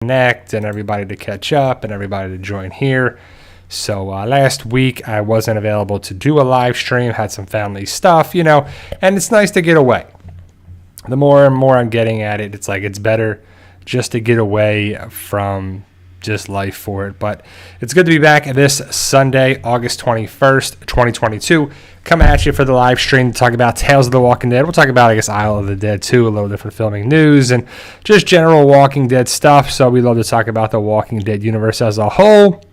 connect and everybody to catch up and everybody to join here. So last week I wasn't available to do a live stream, had some family stuff, and it's nice to get away. The more and more I'm getting at it, it's like it's better just to get away from just life for it. But it's good to be back this Sunday, August 21st, 2022. Coming at you for the live stream to talk about Tales of the Walking Dead. We'll talk about, Isle of the Dead too, a little different filming news and just general Walking Dead stuff. So we love to talk about the Walking Dead universe as a whole.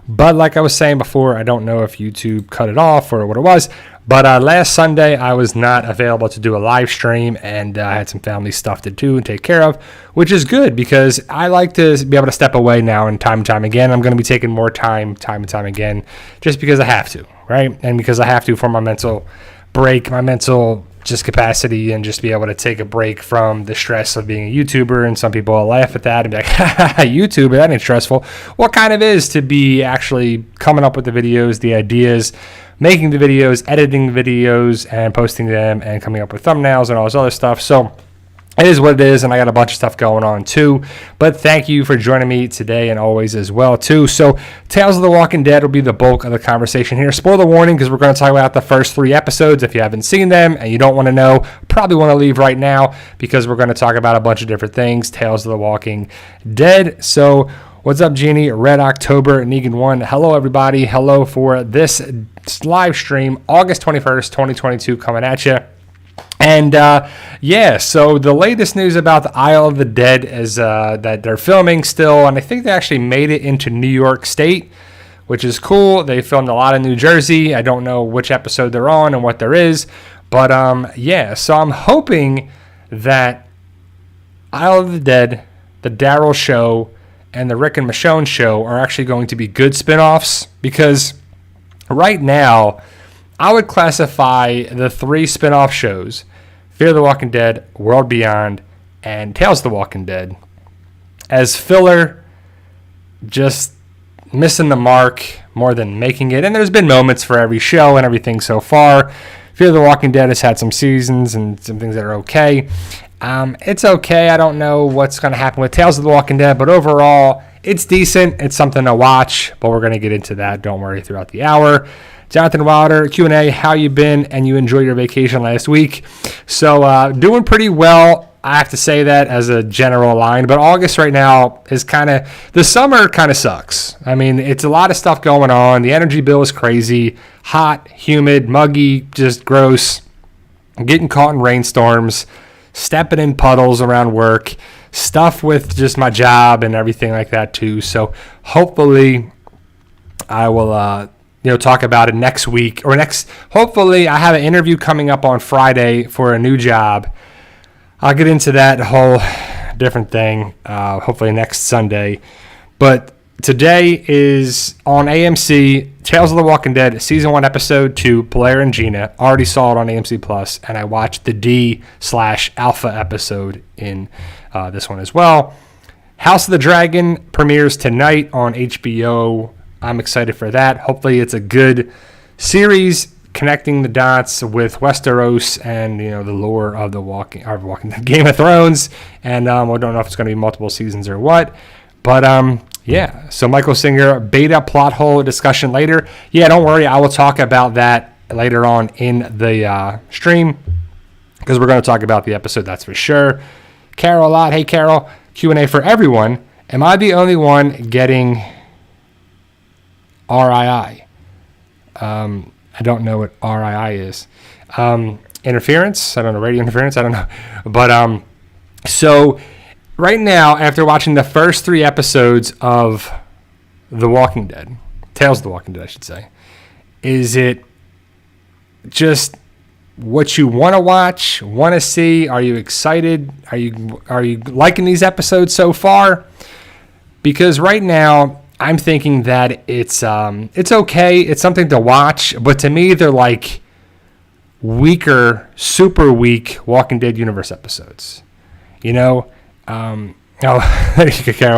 But like I was saying before, I don't know if YouTube cut it off or what it was. But last Sunday, I was not available to do a live stream, and I had some family stuff to do and take care of, which is good because I like to be able to step away now and time again. I'm going to be taking more time and time again, just because I have to, right? And because I have to for my mental break, my mental just capacity, and just be able to take a break from the stress of being a YouTuber. And some people will laugh at that and be like, YouTuber, that ain't stressful. What kind of is to be actually coming up with the videos, the ideas, making the videos, editing the videos, and posting them, and coming up with thumbnails and all this other stuff. So it is what it is, and I got a bunch of stuff going on too. But thank you for joining me today and always as well too. So Tales of the Walking Dead will be the bulk of the conversation here. Spoiler warning, because we're going to talk about the first 3 episodes. If you haven't seen them and you don't want to know, probably want to leave right now, because we're going to talk about a bunch of different things. Tales of the Walking Dead. So what's up, Jeannie? Red October, Negan 1. Hello, everybody. Hello for this live stream, August 21st, 2022, coming at you. And so the latest news about the Isle of the Dead is that they're filming still, and I think they actually made it into New York State, which is cool. They filmed a lot in New Jersey. I don't know which episode they're on and what there is, but so I'm hoping that Isle of the Dead, the Daryl Show, and the Rick and Michonne Show are actually going to be good spinoffs, because right now I would classify the 3 spinoff shows, Fear the Walking Dead, World Beyond, and Tales of the Walking Dead, as filler, just missing the mark more than making it. And there's been moments for every show and everything so far. Fear the Walking Dead has had some seasons and some things that are okay. It's okay. I don't know what's going to happen with Tales of the Walking Dead, but overall, it's decent. It's something to watch, but we're going to get into that, don't worry, throughout the hour. Jonathan Wilder, Q&A, how you been, and you enjoyed your vacation last week? So doing pretty well, I have to say that as a general line, but August right now is the summer kind of sucks. I mean, it's a lot of stuff going on. The energy bill is crazy, hot, humid, muggy, just gross, getting caught in rainstorms, stepping in puddles around work, stuff with just my job and everything like that too. So hopefully I will talk about it next week hopefully I have an interview coming up on Friday for a new job. I'll get into that whole different thing hopefully next Sunday. But today is on AMC, Tales of the Walking Dead, Season 1, Episode 2, Blair and Gina. Already saw it on AMC Plus, and I watched the D/Alpha episode in this one as well. House of the Dragon premieres tonight on HBO. I'm excited for that. Hopefully it's a good series connecting the dots with Westeros and the lore of the Walking Game of Thrones. And I don't know if it's going to be multiple seasons or what. But so Michael Singer, beta plot hole discussion later. Yeah, don't worry. I will talk about that later on in the stream, because we're going to talk about the episode, that's for sure. Carol a lot. Hey, Carol. Q&A for everyone. Am I the only one getting RII? I don't know what RII is. Interference? I don't know. Radio interference? I don't know. But so right now, after watching the first 3 episodes of The Walking Dead, Tales of the Walking Dead, I should say, is it just what you want to watch, want to see? Are you excited? Are you liking these episodes so far? Because right now, I'm thinking that it's okay. It's something to watch, but to me, they're like weaker, super weak Walking Dead universe episodes. Carol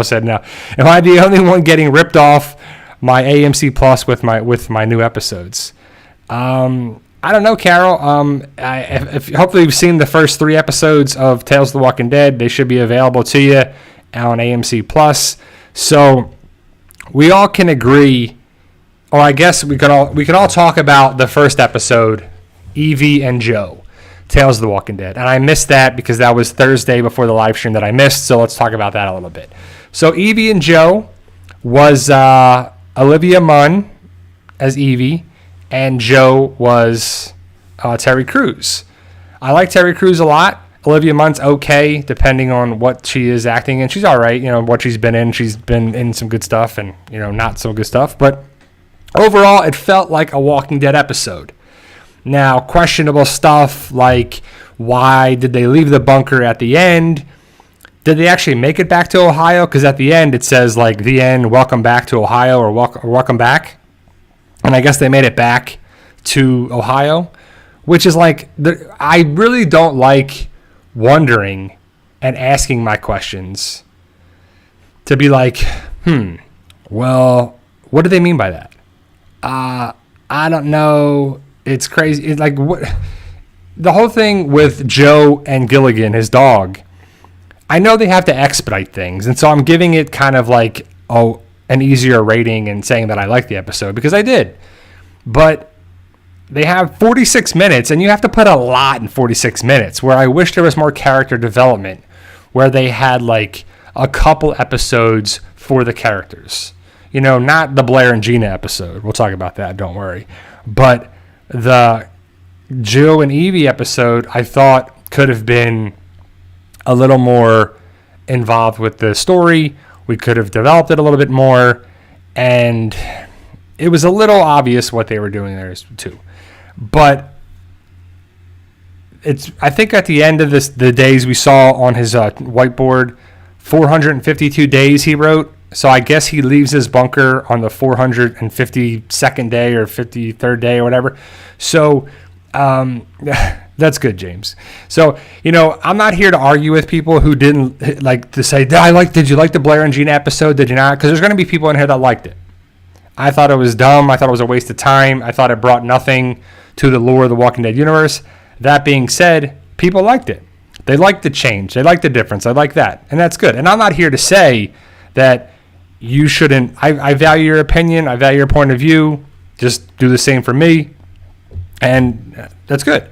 said, "No, am I the only one getting ripped off my AMC Plus with my new episodes?" I don't know, Carol. Hopefully you've seen the first 3 episodes of Tales of the Walking Dead. They should be available to you. on AMC Plus. So we all can agree, or I guess we could all talk about the first episode, Evie and Joe, Tales of the Walking Dead. And I missed that because that was Thursday before the live stream that I missed. So let's talk about that a little bit. So Evie and Joe was Olivia Munn as Evie, and Joe was Terry Crews. I like Terry Crews a lot. Olivia Munn's okay, depending on what she is acting in. She's all right, what she's been in. She's been in some good stuff and, not so good stuff. But overall, it felt like a Walking Dead episode. Now, questionable stuff like why did they leave the bunker at the end? Did they actually make it back to Ohio? Because at the end, it says, the end, welcome back to Ohio, or welcome back. And I guess they made it back to Ohio, which is I really don't like wondering and asking my questions to be well, what do they mean by that? I don't know. It's crazy. It's what the whole thing with Joe and Gilligan, his dog. I know they have to expedite things, and so I'm giving it kind of an easier rating and saying that I like the episode because I did. But they have 46 minutes, and you have to put a lot in 46 minutes, where I wish there was more character development, where they had a couple episodes for the characters. Not the Blair and Gina episode. We'll talk about that, don't worry. But the Joe and Evie episode, I thought could have been a little more involved with the story. We could have developed it a little bit more, and it was a little obvious what they were doing there too. But I think at the end of the days we saw on his whiteboard, 452 days he wrote. So I guess he leaves his bunker on the 452nd day or 53rd day or whatever. So that's good, James. So, I'm not here to argue with people who didn't like to say, did you like the Blair and Gina episode? Did you not? Because there's going to be people in here that liked it. I thought it was dumb. I thought it was a waste of time. I thought it brought nothing to the lore of the Walking Dead universe. That being said, people liked it. They liked the change. They liked the difference. I like that. And that's good. And I'm not here to say that you shouldn't. I value your opinion. I value your point of view. Just do the same for me. And that's good.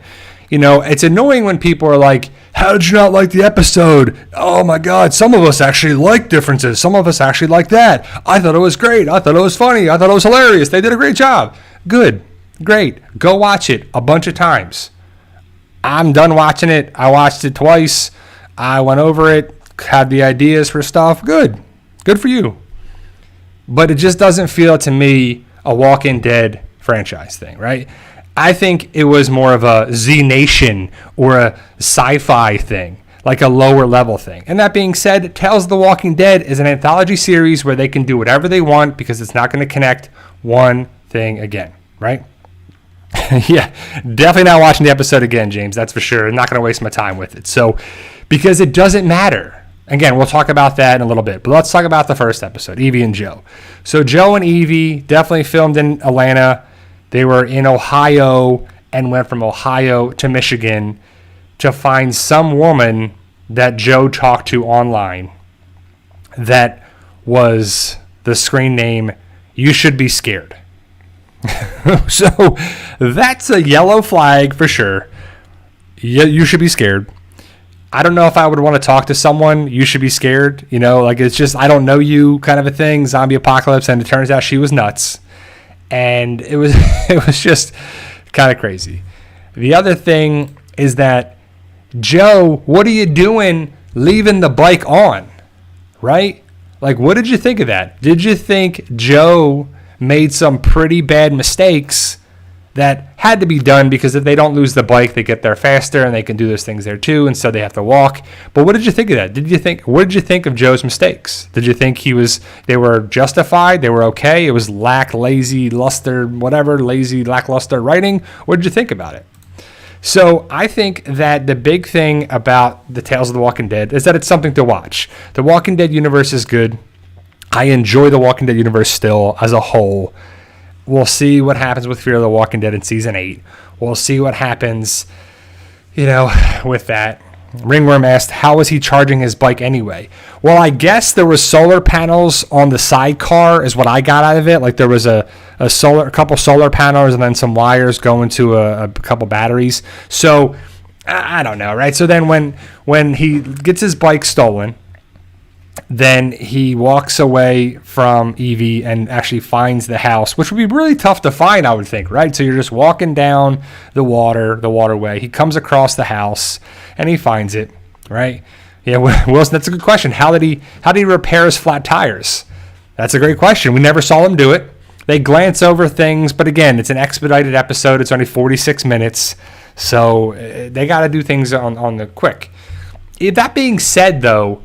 It's annoying when people are like, how did you not like the episode? Oh my God, some of us actually like differences. Some of us actually like that. I thought it was great. I thought it was funny. I thought it was hilarious. They did a great job. Good. Great. Go watch it a bunch of times. I'm done watching it. I watched it twice. I went over it, had the ideas for stuff. Good. Good for you. But it just doesn't feel to me a Walking Dead franchise thing, right? I think it was more of a Z Nation or a sci-fi thing, like a lower level thing. And that being said, Tales of the Walking Dead is an anthology series where they can do whatever they want because it's not going to connect one thing again, right? Yeah, definitely not watching the episode again, James. That's for sure. I'm not going to waste my time with it. So, because it doesn't matter. Again, we'll talk about that in a little bit. But let's talk about the first episode, Evie and Joe. So, Joe and Evie definitely filmed in Atlanta. They were in Ohio and went from Ohio to Michigan to find some woman that Joe talked to online that was the screen name, You Should Be Scared. So that's a yellow flag for sure. You should be scared. I don't know if I would want to talk to someone, you should be scared. It's just, I don't know you kind of a thing, zombie apocalypse. And it turns out she was nuts. And it was just kind of crazy. The other thing is that, Joe, what are you doing leaving the bike on? Right? What did you think of that? Did you think Joe made some pretty bad mistakes that had to be done because if they don't lose the bike, they get there faster and they can do those things there too, and so they have to walk. But what did you think of that? What did you think of Joe's mistakes? Did you think they were justified? They were okay? It was lazy, lackluster writing? What did you think about it? So I think that the big thing about the Tales of the Walking Dead is that it's something to watch. The Walking Dead universe is good. I enjoy the Walking Dead universe still as a whole. We'll see what happens with Fear of the Walking Dead in season 8. We'll see what happens, with that. Ringworm asked, how was he charging his bike anyway? Well, I guess there was solar panels on the sidecar is what I got out of it. Like there was a couple solar panels and then some wires going to a couple batteries. So I don't know, right? So then when he gets his bike stolen, then he walks away from Evie and actually finds the house, which would be really tough to find, I would think, right? So you're just walking down the waterway. He comes across the house and he finds it, right? Yeah, Wilson, that's a good question. How did he repair his flat tires? That's a great question. We never saw him do it. They glance over things, but again, it's an expedited episode. It's only 46 minutes, so they got to do things on the quick. That being said, though,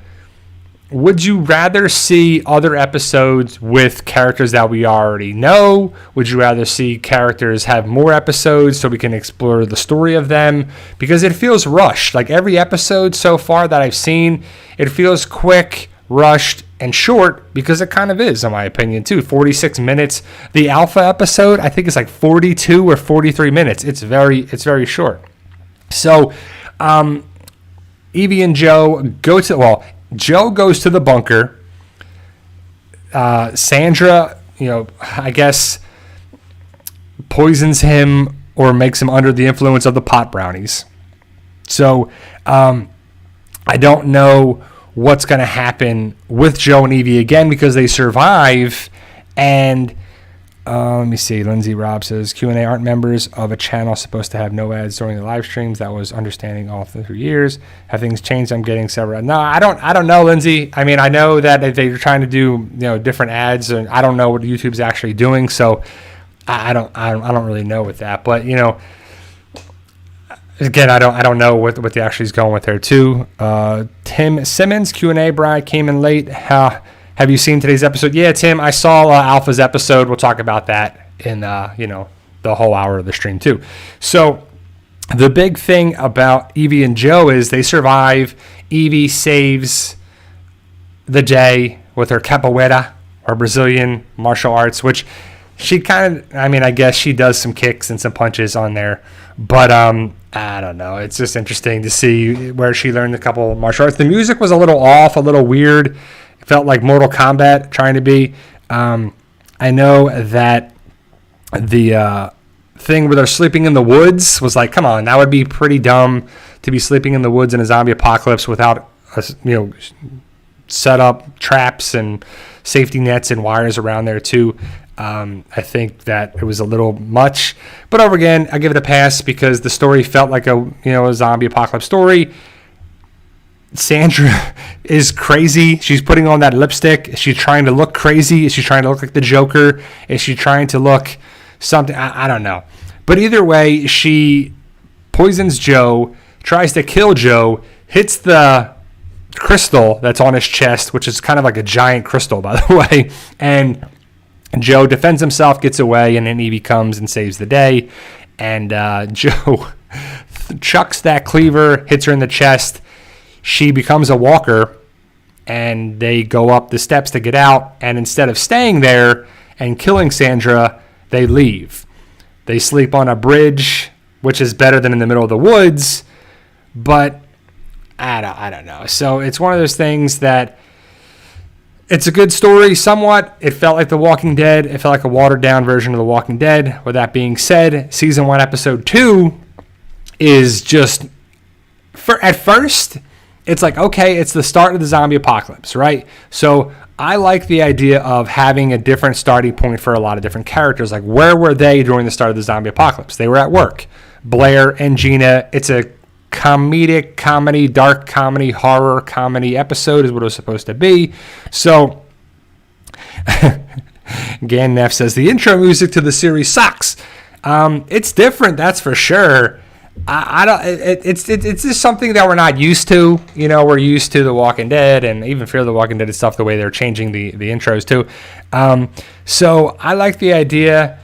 would you rather see other episodes with characters that we already know? Would you rather see characters have more episodes so we can explore the story of them? Because it feels rushed. Like every episode so far that I've seen, it feels quick, rushed, and short, because it kind of is, in my opinion, too. 46 minutes. The Alpha episode, I think, is like 42 or 43 minutes. It's very short. So, Evie and Joe Joe goes to the bunker. Sandra, I guess, poisons him or makes him under the influence of the pot brownies. So I don't know what's going to happen with Joe and Evie again because they survive. And let me see. Lindsay Robb says Q&A aren't members of a channel supposed to have no ads during the live streams. That was understanding all through years. Have things changed? I'm getting several. No, I don't know, Lindsay. I mean, I know that they're trying to do different ads, and I don't know what YouTube's actually doing. So I don't really know with that. But again, I don't know what they actually is going with there too. Tim Simmons Q&A. Brian came in late. Have you seen today's episode? Yeah, Tim, I saw Alpha's episode. We'll talk about that in the whole hour of the stream too. So the big thing about Evie and Joe is they survive. Evie saves the day with her capoeira, or Brazilian martial arts, which she I guess she does some kicks and some punches on there. But I don't know. It's just interesting to see where she learned a couple martial arts. The music was a little off, a little weird. Felt like Mortal Kombat trying to be. I know that the thing where they're sleeping in the woods was like, come on, that would be pretty dumb to be sleeping in the woods in a zombie apocalypse without set up traps and safety nets and wires around there too. I think that it was a little much, but over again, I give it a pass because the story felt like a zombie apocalypse story. Sandra is crazy. She's putting on that lipstick. Is she trying to look crazy? Is she trying to look like the Joker? Is she trying to look something? I don't know. But either way, she poisons Joe, tries to kill Joe, hits the crystal that's on his chest, which is kind of like a giant crystal, by the way. And Joe defends himself, gets away, and then Evie comes and saves the day. And Joe chucks that cleaver, hits her in the chest. She becomes a walker, and they go up the steps to get out. And instead of staying there and killing Sandra, they leave. They sleep on a bridge, which is better than in the middle of the woods. But I don't know. So it's one of those things that it's a good story somewhat. It felt like The Walking Dead. It felt like a watered-down version of The Walking Dead. With that being said, Season 1, Episode 2 is just... at first... it's like, okay, it's the start of the zombie apocalypse, right? So I like the idea of having a different starting point for a lot of different characters. Like, where were they during the start of the zombie apocalypse? They were at work. Blair and Gina. It's a comedy, dark comedy, horror comedy episode is what it was supposed to be. So Ganneff says, the intro music to the series sucks. It's different, that's for sure. I don't. It's just something that we're not used to. We're used to The Walking Dead and even Fear the Walking Dead and stuff. The way they're changing the intros too. So I like the idea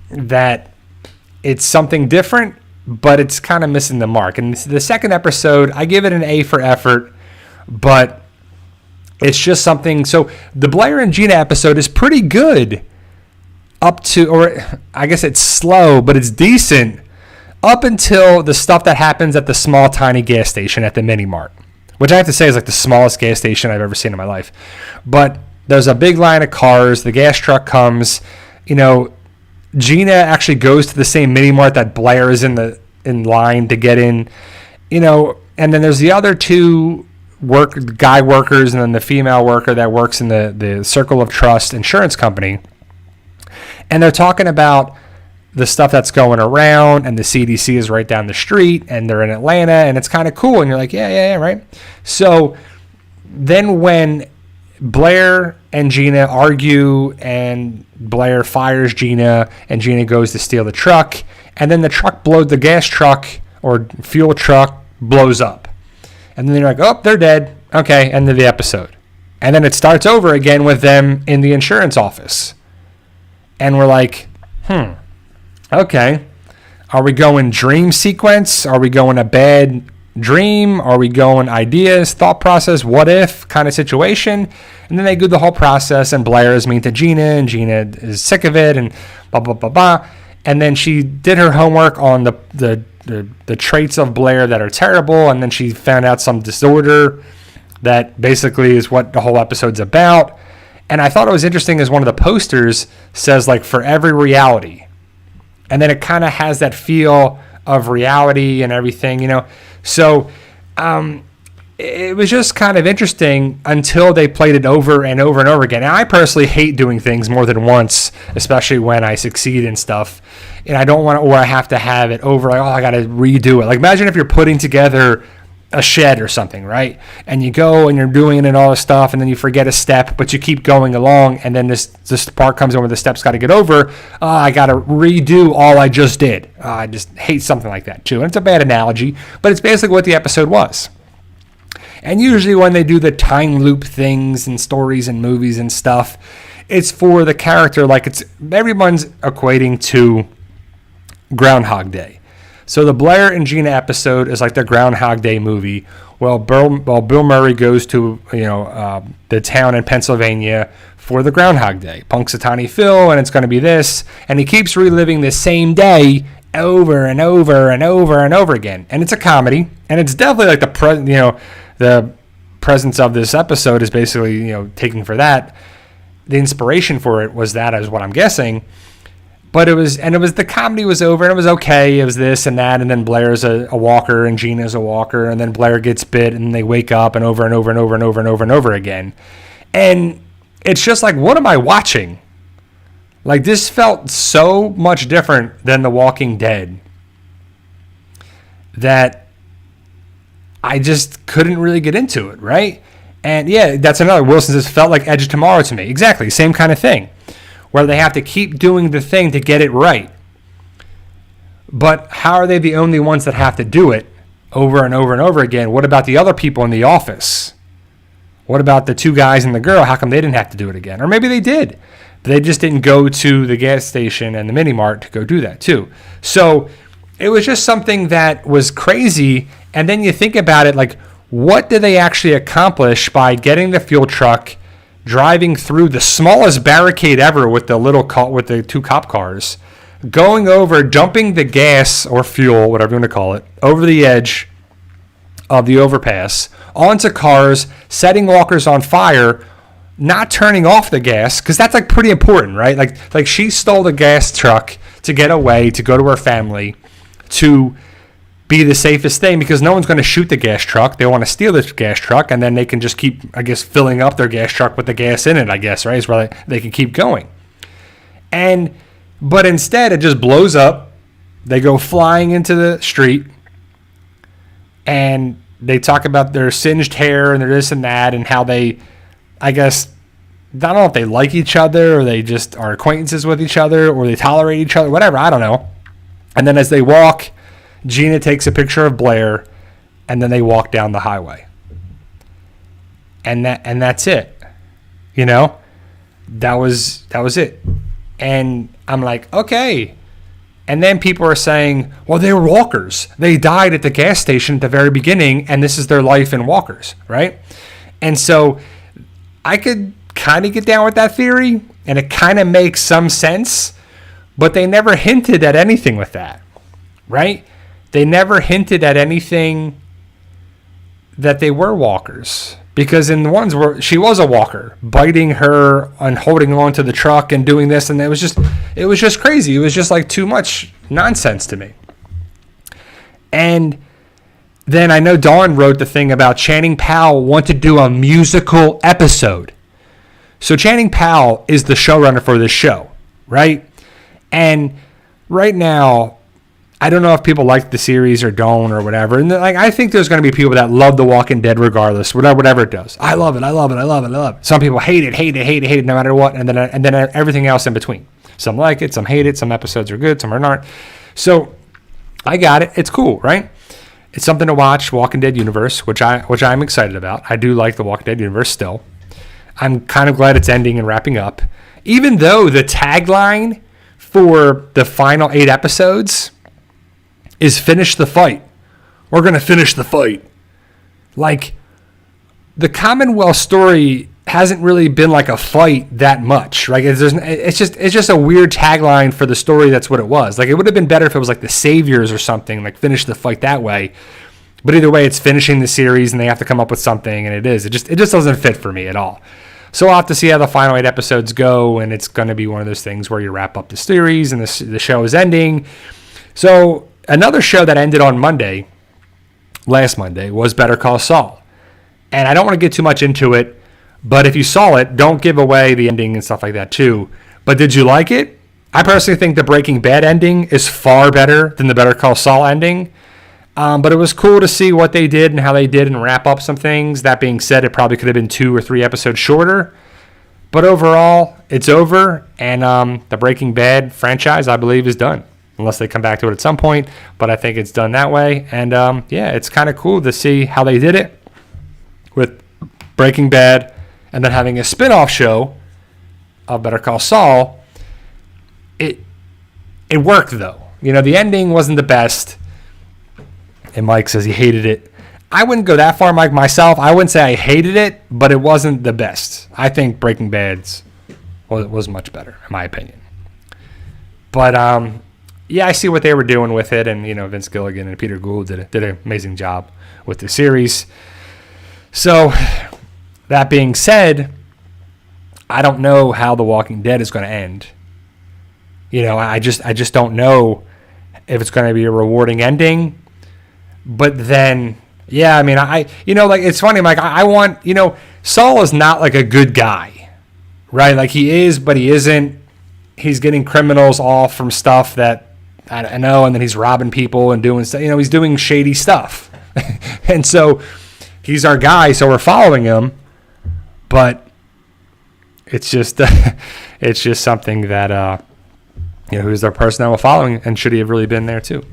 that it's something different, but it's kind of missing the mark. And the second episode, I give it an A for effort, but it's just something. So the Blair and Gina episode is pretty good, or I guess it's slow, but it's decent. up until the stuff that happens at the small, tiny gas station at the mini mart, which I have to say is like the smallest gas station I've ever seen in my life. But there's a big line of cars. The gas truck comes. Gina actually goes to the same mini mart that Blair is in line to get in. And then there's the other two guy workers, and then the female worker that works in the Circle of Trust insurance company. And they're talking about the stuff that's going around, and the CDC is right down the street, and they're in Atlanta, and it's kind of cool. And you're like, yeah, right. So then when Blair and Gina argue, and Blair fires Gina, and Gina goes to steal the truck, and then the gas truck or fuel truck blows up. And then they're like, oh, they're dead. Okay, end of the episode. And then it starts over again with them in the insurance office. And we're like, okay. Are we going dream sequence? Are we going a bad dream? Are we going ideas, thought process, what if kind of situation? And then they do the whole process, and Blair is mean to Gina, and Gina is sick of it, and blah, blah, blah, blah. And then she did her homework on the traits of Blair that are terrible, and then she found out some disorder that basically is what the whole episode's about. And I thought it was interesting as one of the posters says, like, for every reality. And then it kind of has that feel of reality and everything, So it was just kind of interesting until they played it over and over and over again. And I personally hate doing things more than once, especially when I succeed in stuff. And I don't want to, or I have to have it over, like, oh, I got to redo it. Like, imagine if you're putting together a shed or something, right? And you go and you're doing it and all this stuff, and then you forget a step, but you keep going along, and then this part comes in where the steps got to get over. I got to redo all I just did. I just hate something like that too. And it's a bad analogy, but it's basically what the episode was. And usually when they do the time loop things and stories and movies and stuff, it's for the character, like everyone's equating to Groundhog Day. So the Blair and Gina episode is like the Groundhog Day movie. Well, Bill Murray goes to the town in Pennsylvania for the Groundhog Day. Punxsutawney Phil, and it's going to be this, and he keeps reliving the same day over and over and over and over again. And it's a comedy, and it's definitely like the presence of this episode is basically taking for that. The inspiration for it was that, is what I'm guessing. But the comedy was over, and it was okay. It was this and that, and then Blair's a walker, and Gina's a walker, and then Blair gets bit, and they wake up, and over and over and over and over and over and over again. And it's just like, what am I watching? Like, this felt so much different than The Walking Dead that I just couldn't really get into it, right? And yeah, that's another. Wilson says, felt like Edge of Tomorrow to me. Exactly, same kind of thing, where they have to keep doing the thing to get it right. But how are they the only ones that have to do it over and over and over again? What about the other people in the office? What about the two guys and the girl? How come they didn't have to do it again? Or maybe they did. But they just didn't go to the gas station and the mini mart to go do that too. So it was just something that was crazy. And then you think about it, like, what did they actually accomplish by getting the fuel truck, driving through the smallest barricade ever with the two cop cars, going over, dumping the gas or fuel, whatever you want to call it, over the edge of the overpass, onto cars, setting walkers on fire, not turning off the gas, because that's like pretty important, right? Like she stole the gas truck to get away, to go to her family, to be the safest thing, because no one's going to shoot the gas truck. They want to steal the gas truck, and then they can just keep, I guess, filling up their gas truck with the gas in it, I guess, right? It's where they can keep going. But instead, it just blows up. They go flying into the street, and they talk about their singed hair and their this and that, and how they, I guess, I don't know if they like each other, or they just are acquaintances with each other, or they tolerate each other, whatever, I don't know. And then as they walk, Gina takes a picture of Blair, and then they walk down the highway. And that's it. That was it. And I'm like, okay. And then people are saying, well, they were walkers. They died at the gas station at the very beginning, and this is their life in walkers, right? And so I could kind of get down with that theory, and it kind of makes some sense, but they never hinted at anything with that, right? they never hinted at anything that they were walkers. Because in the ones where she was a walker, biting her and holding on to the truck and doing this, and it was just crazy. It was just like too much nonsense to me. And then I know Dawn wrote the thing about Channing Powell want to do a musical episode. So Channing Powell is the showrunner for this show, right? And right now, I don't know if people like the series or don't or whatever. And like, I think there's going to be people that love The Walking Dead regardless, whatever it does. I love it. Some people hate it, no matter what, and then everything else in between. Some like it, some hate it. Some episodes are good, some are not. So I got it. It's cool, right? It's something to watch. Walking Dead universe, which I'm excited about. I do like the Walking Dead universe still. I'm kind of glad it's ending and wrapping up, even though the tagline for the final 8 episodes is finish the fight. We're going to finish the fight. Like, the Commonwealth story hasn't really been like a fight that much, right? It's just a weird tagline for the story. That's what it was. Like, it would have been better if it was like the Saviors or something, like finish the fight that way. But either way, it's finishing the series and they have to come up with something, and it just doesn't fit for me at all. So I'll have to see how the final 8 episodes go, and it's going to be one of those things where you wrap up the series and the show is ending. So another show that ended on last Monday, was Better Call Saul. And I don't want to get too much into it, but if you saw it, don't give away the ending and stuff like that too. But did you like it? I personally think the Breaking Bad ending is far better than the Better Call Saul ending. But it was cool to see what they did and how they did and wrap up some things. That being said, it probably could have been 2 or 3 episodes shorter. But overall, it's over. And the Breaking Bad franchise, I believe, is done. Unless they come back to it at some point. But I think it's done that way. And yeah, it's kind of cool to see how they did it with Breaking Bad. And then having a spin-off show of Better Call Saul. It worked, though. You know, the ending wasn't the best. And Mike says he hated it. I wouldn't go that far, Mike, myself. I wouldn't say I hated it, but it wasn't the best. I think Breaking Bad's was much better, in my opinion. But, yeah, I see what they were doing with it. And, you know, Vince Gilligan and Peter Gould did an amazing job with the series. So, that being said, I don't know how The Walking Dead is going to end. You know, I just don't know if it's going to be a rewarding ending. But then, yeah, I mean, like, it's funny, Mike, I want, Saul is not like a good guy, right? Like, he is, but he isn't. He's getting criminals off from stuff that, I know, and then he's robbing people and doing stuff, he's doing shady stuff. And so, he's our guy, so we're following him, but it's just, something that, who's the person that we're following, and should he have really been there too?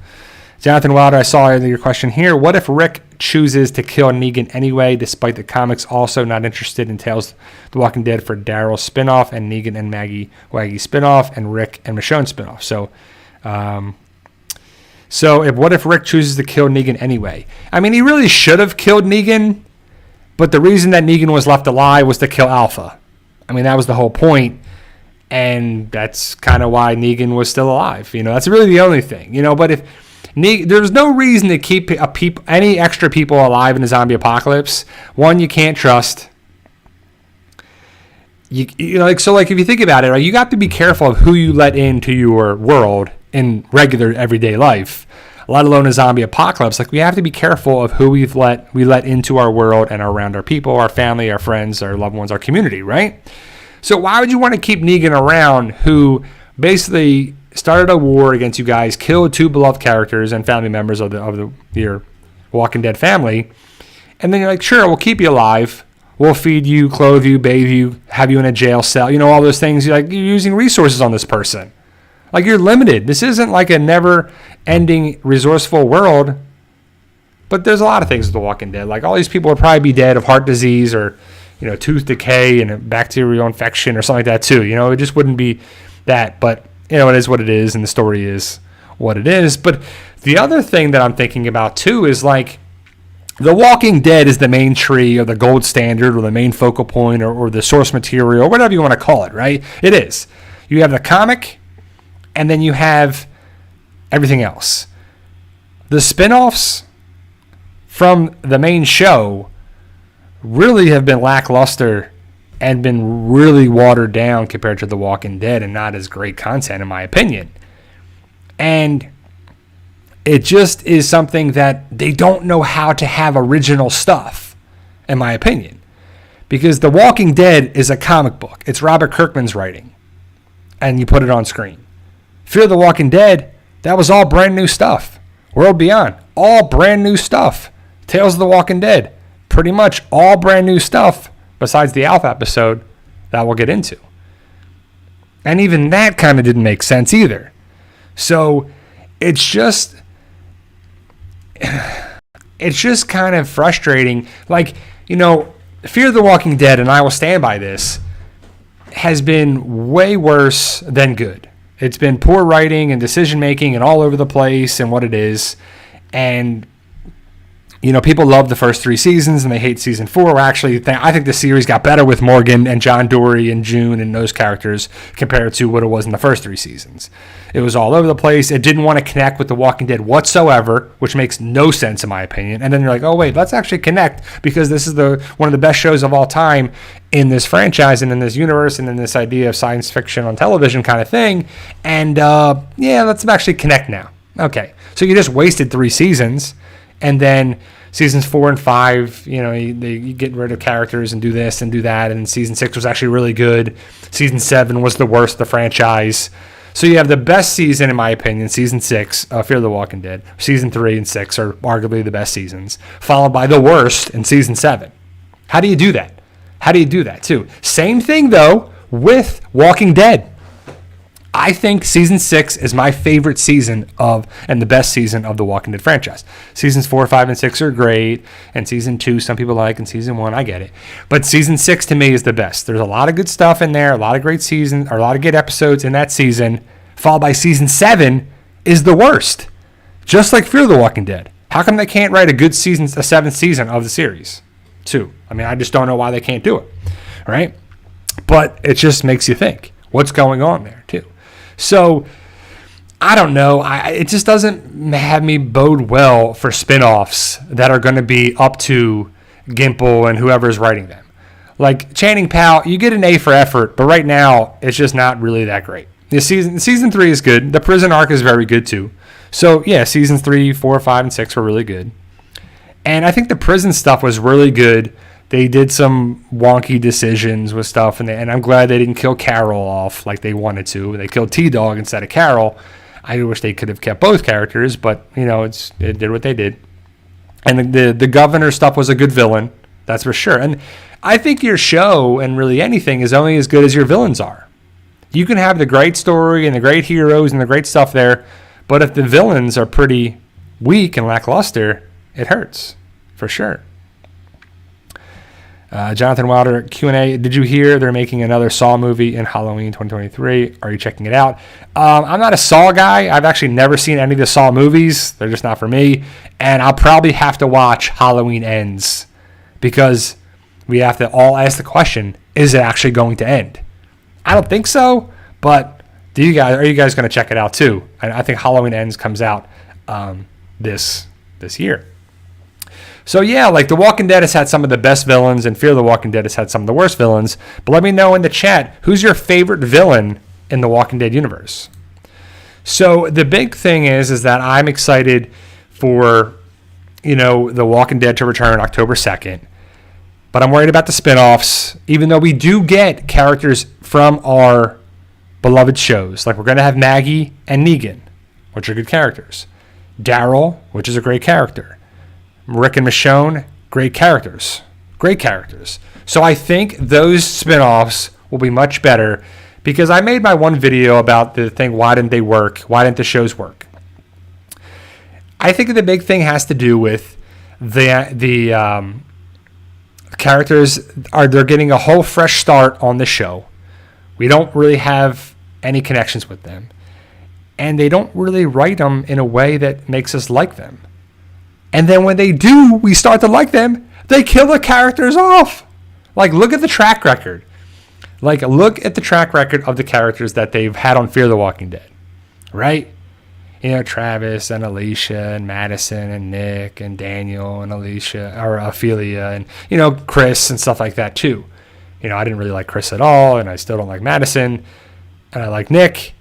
Jonathan Wilder, I saw your question here. What if Rick chooses to kill Negan anyway, despite the comics also not interested in Tales The Walking Dead for Daryl spinoff and Negan and Maggie Waggy spinoff and Rick and Michonne spinoff? What if Rick chooses to kill Negan anyway? I mean, he really should have killed Negan, but the reason that Negan was left alive was to kill Alpha. I mean, that was the whole point, and that's kind of why Negan was still alive. That's really the only thing. But if there's no reason to keep any extra people alive in a zombie apocalypse. One, you can't trust. If you think about it, right, you got to be careful of who you let into your world in regular everyday life, let alone a zombie apocalypse. Like, we have to be careful of who we let into our world and around our people, our family, our friends, our loved ones, our community, right? So why would you want to keep Negan around, who basically started a war against you guys, killed 2 beloved characters and family members of your Walking Dead family, and then you're like, sure, we'll keep you alive, we'll feed you, clothe you, bathe you, have you in a jail cell, all those things. You're using resources on this person. Like, you're limited. This isn't like a never-ending resourceful world, but there's a lot of things with The Walking Dead. Like, all these people would probably be dead of heart disease or, tooth decay and a bacterial infection or something like that too. It just wouldn't be that, but it is what it is, and the story is what it is. But the other thing that I'm thinking about, too, is, like, The Walking Dead is the main tree or the gold standard or the main focal point or the source material, or whatever you want to call it, right? It is. You have the comic, and then you have everything else. The spin-offs from the main show really have been lackluster and been really watered down compared to The Walking Dead and not as great content in my opinion. And it just is something that they don't know how to have original stuff, in my opinion. Because The Walking Dead is a comic book. It's Robert Kirkman's writing. And you put it on screen. Fear the Walking Dead, that was all brand new stuff. World Beyond, all brand new stuff. Tales of the Walking Dead, pretty much all brand new stuff besides the Alpha episode that we'll get into. And even that kind of didn't make sense either. So it's just kind of frustrating. Like, you know, Fear the Walking Dead, and I will stand by this, has been way worse than good. It's been poor writing and decision making and all over the place and what it is. And, you know, people love the first 3 seasons and they hate season 4. Actually, I think the series got better with Morgan and John Dory and June and those characters compared to what it was in the first 3 seasons. It was all over the place. It didn't want to connect with The Walking Dead whatsoever, which makes no sense in my opinion. And then you're like, oh, wait, let's actually connect because this is one of the best shows of all time in this franchise and in this universe and in this idea of science fiction on television kind of thing. And, yeah, let's actually connect now. Okay, so you just wasted 3 seasons. And then seasons 4 and 5, you know, you get rid of characters and do this and do that. And season 6 was actually really good. Season 7 was the worst of the franchise. So you have the best season, in my opinion, season 6, Fear the Walking Dead. Season 3 and 6 are arguably the best seasons, followed by the worst in season 7. How do you do that? How do you do that, too? Same thing, though, with Walking Dead. I think season 6 is my favorite season and the best season of the Walking Dead franchise. Seasons 4, 5, and 6 are great, and season 2 some people like, and season 1 I get it. But season 6 to me is the best. There's a lot of good stuff in there, a lot of great seasons, or a lot of good episodes in that season. Followed by season 7 is the worst, just like Fear the Walking Dead. How come they can't write a good season, a 7th season of the series? 2. I mean, I just don't know why they can't do it, right? But it just makes you think, what's going on there too? So, I don't know. It just doesn't have me bode well for spinoffs that are going to be up to Gimple and whoever's writing them. Like Channing Powell, you get an A for effort, but right now it's just not really that great. Season 3 is good. The prison arc is very good too. So, yeah, seasons 3, 4, 5, and 6 were really good. And I think the prison stuff was really good. They did some wonky decisions with stuff, and I'm glad they didn't kill Carol off like they wanted to. They killed T-Dog instead of Carol. I wish they could have kept both characters, but, you know, it did what they did. And the governor stuff was a good villain, that's for sure. And I think your show, and really anything, is only as good as your villains are. You can have the great story and the great heroes and the great stuff there, but if the villains are pretty weak and lackluster, it hurts, for sure. Jonathan Wilder, Q&A, did you hear they're making another Saw movie in Halloween 2023? Are you checking it out? I'm not a Saw guy. I've actually never seen any of the Saw movies. They're just not for me. And I'll probably have to watch Halloween Ends because we have to all ask the question, is it actually going to end? I don't think so, but are you guys going to check it out too? I think Halloween Ends comes out this year. So yeah, like The Walking Dead has had some of the best villains, and Fear the Walking Dead has had some of the worst villains. But let me know in the chat, who's your favorite villain in the Walking Dead universe? So the big thing is that I'm excited for, you know, The Walking Dead to return October 2nd. But I'm worried about the spinoffs, even though we do get characters from our beloved shows. Like we're going to have Maggie and Negan, which are good characters. Daryl, which is a great character. Rick and Michonne, great characters. Great characters. So I think those spinoffs will be much better because I made my one video about the thing, why didn't they work? Why didn't the shows work? I think the big thing has to do with the characters they're getting a whole fresh start on the show. We don't really have any connections with them. And they don't really write them in a way that makes us like them. And then when they do, we start to like them, they kill the characters off. Like, look at the track record. Look at the track record of the characters that they've had on Fear the Walking Dead, right? Travis and Alicia and Madison and Nick and Daniel and Alicia or Ophelia and, Chris and stuff like that too. I didn't really like Chris at all, and I still don't like Madison, and I like Nick.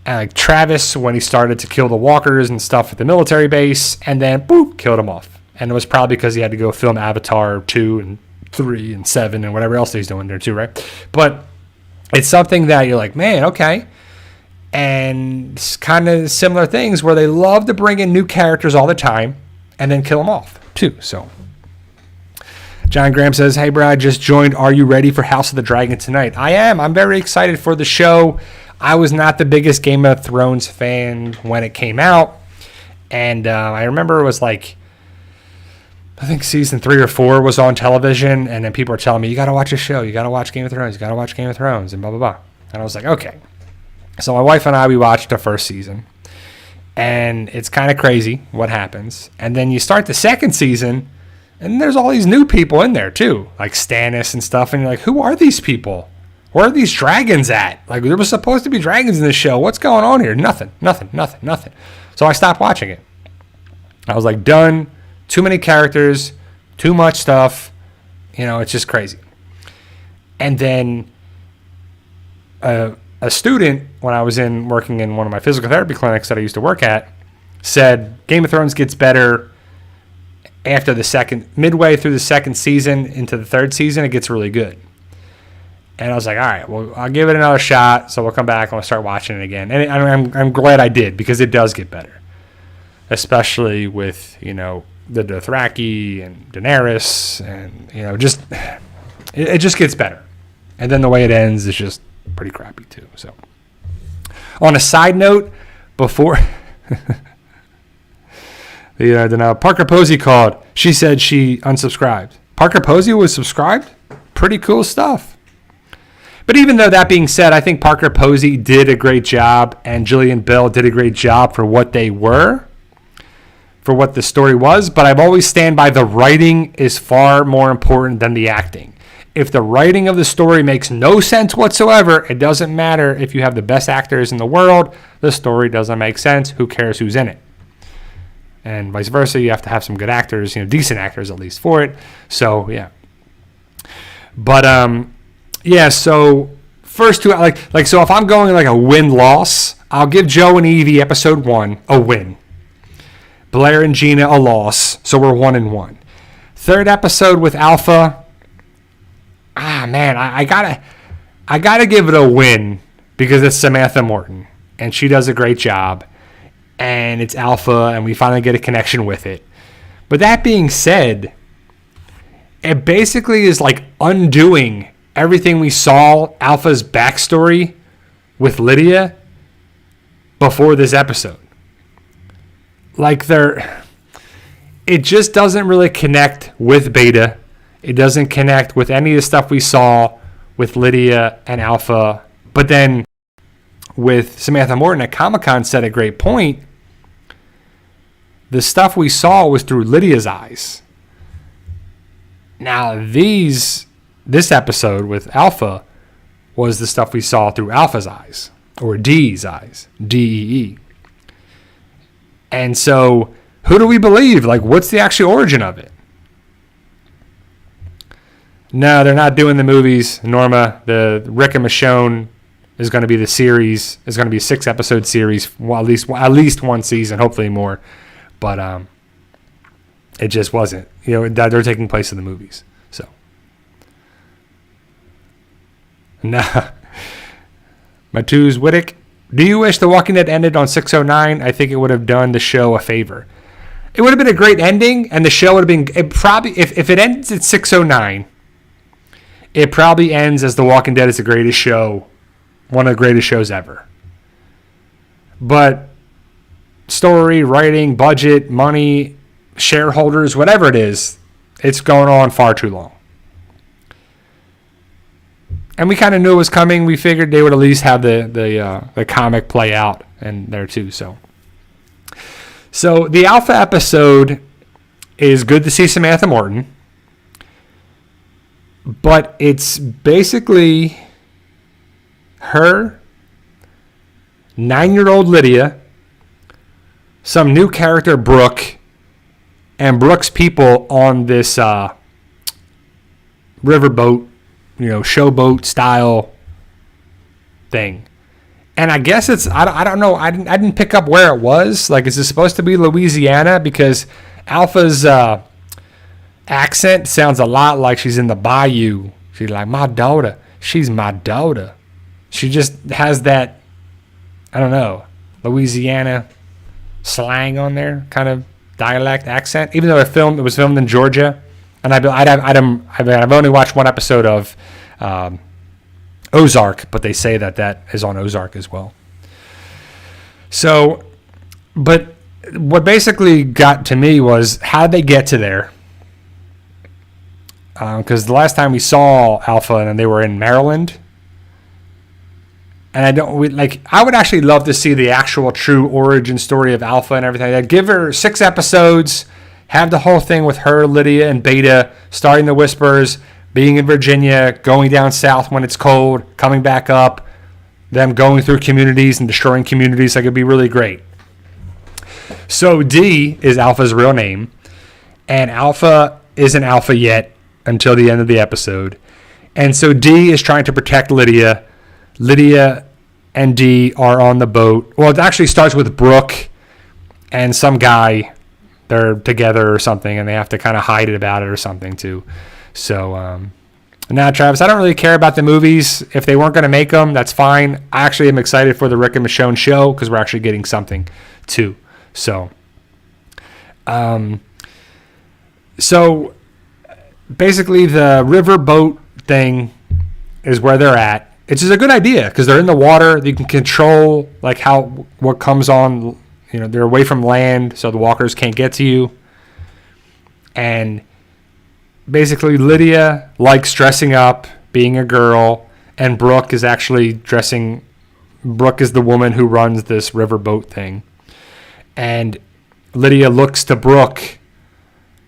I like Travis when he started to kill the walkers and stuff at the military base, and then, boop, killed him off. And it was probably because he had to go film Avatar 2 and 3 and 7 and whatever else he's doing there too, right? But it's something that you're like, man, okay. And it's kind of similar things where they love to bring in new characters all the time and then kill them off too. So John Graham says, hey, bro, I just joined. Are you ready for House of the Dragon tonight? I am. I'm very excited for the show. I was not the biggest Game of Thrones fan when it came out. And I remember it was like, I think season 3 or 4 was on television. And then people are telling me, you got to watch a show. You got to watch Game of Thrones. You got to watch Game of Thrones and blah, blah, blah. And I was like, okay. So my wife and I, we watched the first season. And it's kind of crazy what happens. And then you start the second season, and there's all these new people in there too, like Stannis and stuff. And you're like, who are these people? Where are these dragons at? Like, there was supposed to be dragons in this show. What's going on here? Nothing. So I stopped watching it. I was like, done. Too many characters. Too much stuff. It's just crazy. And then a student, when I was working in one of my physical therapy clinics that I used to work at, said Game of Thrones gets better after midway through the second season into the third season, it gets really good. And I was like, all right, well, I'll give it another shot. So we'll come back and we'll start watching it again. And I'm glad I did, because it does get better, especially with, the Dothraki and Daenerys and, just, it just gets better. And then the way it ends is just pretty crappy too. So on a side note, before Parker Posey called, she said she unsubscribed. Parker Posey was subscribed. Pretty cool stuff. But even though that being said, I think Parker Posey did a great job and Jillian Bell did a great job for what they were, for what the story was. But I've always stand by the writing is far more important than the acting. If the writing of the story makes no sense whatsoever, it doesn't matter if you have the best actors in the world. The story doesn't make sense. Who cares who's in it? And vice versa, you have to have some good actors, decent actors at least for it. So, yeah. But, so first two, so if I'm going like a win-loss, I'll give Joe and Evie episode 1 a win. Blair and Gina a loss, so we're 1-1. Third episode with Alpha, man, I gotta give it a win because it's Samantha Morton and she does a great job and it's Alpha and we finally get a connection with it. But that being said, it basically is like undoing everything we saw Alpha's backstory with Lydia before this episode. It just doesn't really connect with Beta. It doesn't connect with any of the stuff we saw with Lydia and Alpha. But then with Samantha Morton at Comic-Con said a great point. The stuff we saw was through Lydia's eyes. Now this episode with Alpha was the stuff we saw through Alpha's eyes, or Dee's eyes, D-E-E. And so who do we believe? What's the actual origin of it? No, they're not doing the movies, Norma. The Rick and Michonne is going to be the series. It's going to be a 6-episode series, well, at least one season, hopefully more. But it just wasn't. They're taking place in the movies. So, nah. Matuz Wittick, do you wish The Walking Dead ended on 609? I think it would have done the show a favor. It would have been a great ending, and the show would have been probably if it ends at 609. It probably ends as The Walking Dead is the greatest show, one of the greatest shows ever. But story, writing, budget, money, shareholders, whatever it is, it's going on far too long. And we kind of knew it was coming. We figured they would at least have the comic play out and there too. So the Alpha episode is good to see Samantha Morton. But it's basically her, 9-year-old Lydia, some new character, Brooke, and Brooke's people on this riverboat, showboat style thing. And I guess it's, I don't know, I didn't pick up where it was. Like, is it supposed to be Louisiana? Because Alpha's accent sounds a lot like she's in the bayou. She's like, my daughter. She's my daughter. She just has that, I don't know, Louisiana slang on there, kind of dialect accent. Even though it was filmed in Georgia, and I've only watched one episode of Ozark, but they say that is on Ozark as well. So, but what basically got to me was how did they get to there? Because the last time we saw Alpha, and they were in Maryland. And I would actually love to see the actual true origin story of Alpha and everything. I'd give her 6 episodes, have the whole thing with her, Lydia, and Beta, starting the Whispers, being in Virginia, going down south when it's cold, coming back up, them going through communities and destroying communities. That could be really great. So D is Alpha's real name, and Alpha isn't Alpha yet until the end of the episode. And so D is trying to protect Lydia. Lydia and D are on the boat. Well, it actually starts with Brooke and some guy. They're together or something, and they have to kind of hide it about it or something too. So, now, Travis, I don't really care about the movies. If they weren't going to make them, that's fine. I actually am excited for the Rick and Michonne show because we're actually getting something too. So, basically the riverboat thing is where they're at. It's just a good idea because they're in the water. You can control like what comes on. They're away from land, so the walkers can't get to you. And basically, Lydia likes dressing up, being a girl, and Brooke is actually dressing. Brooke is the woman who runs this riverboat thing, and Lydia looks to Brooke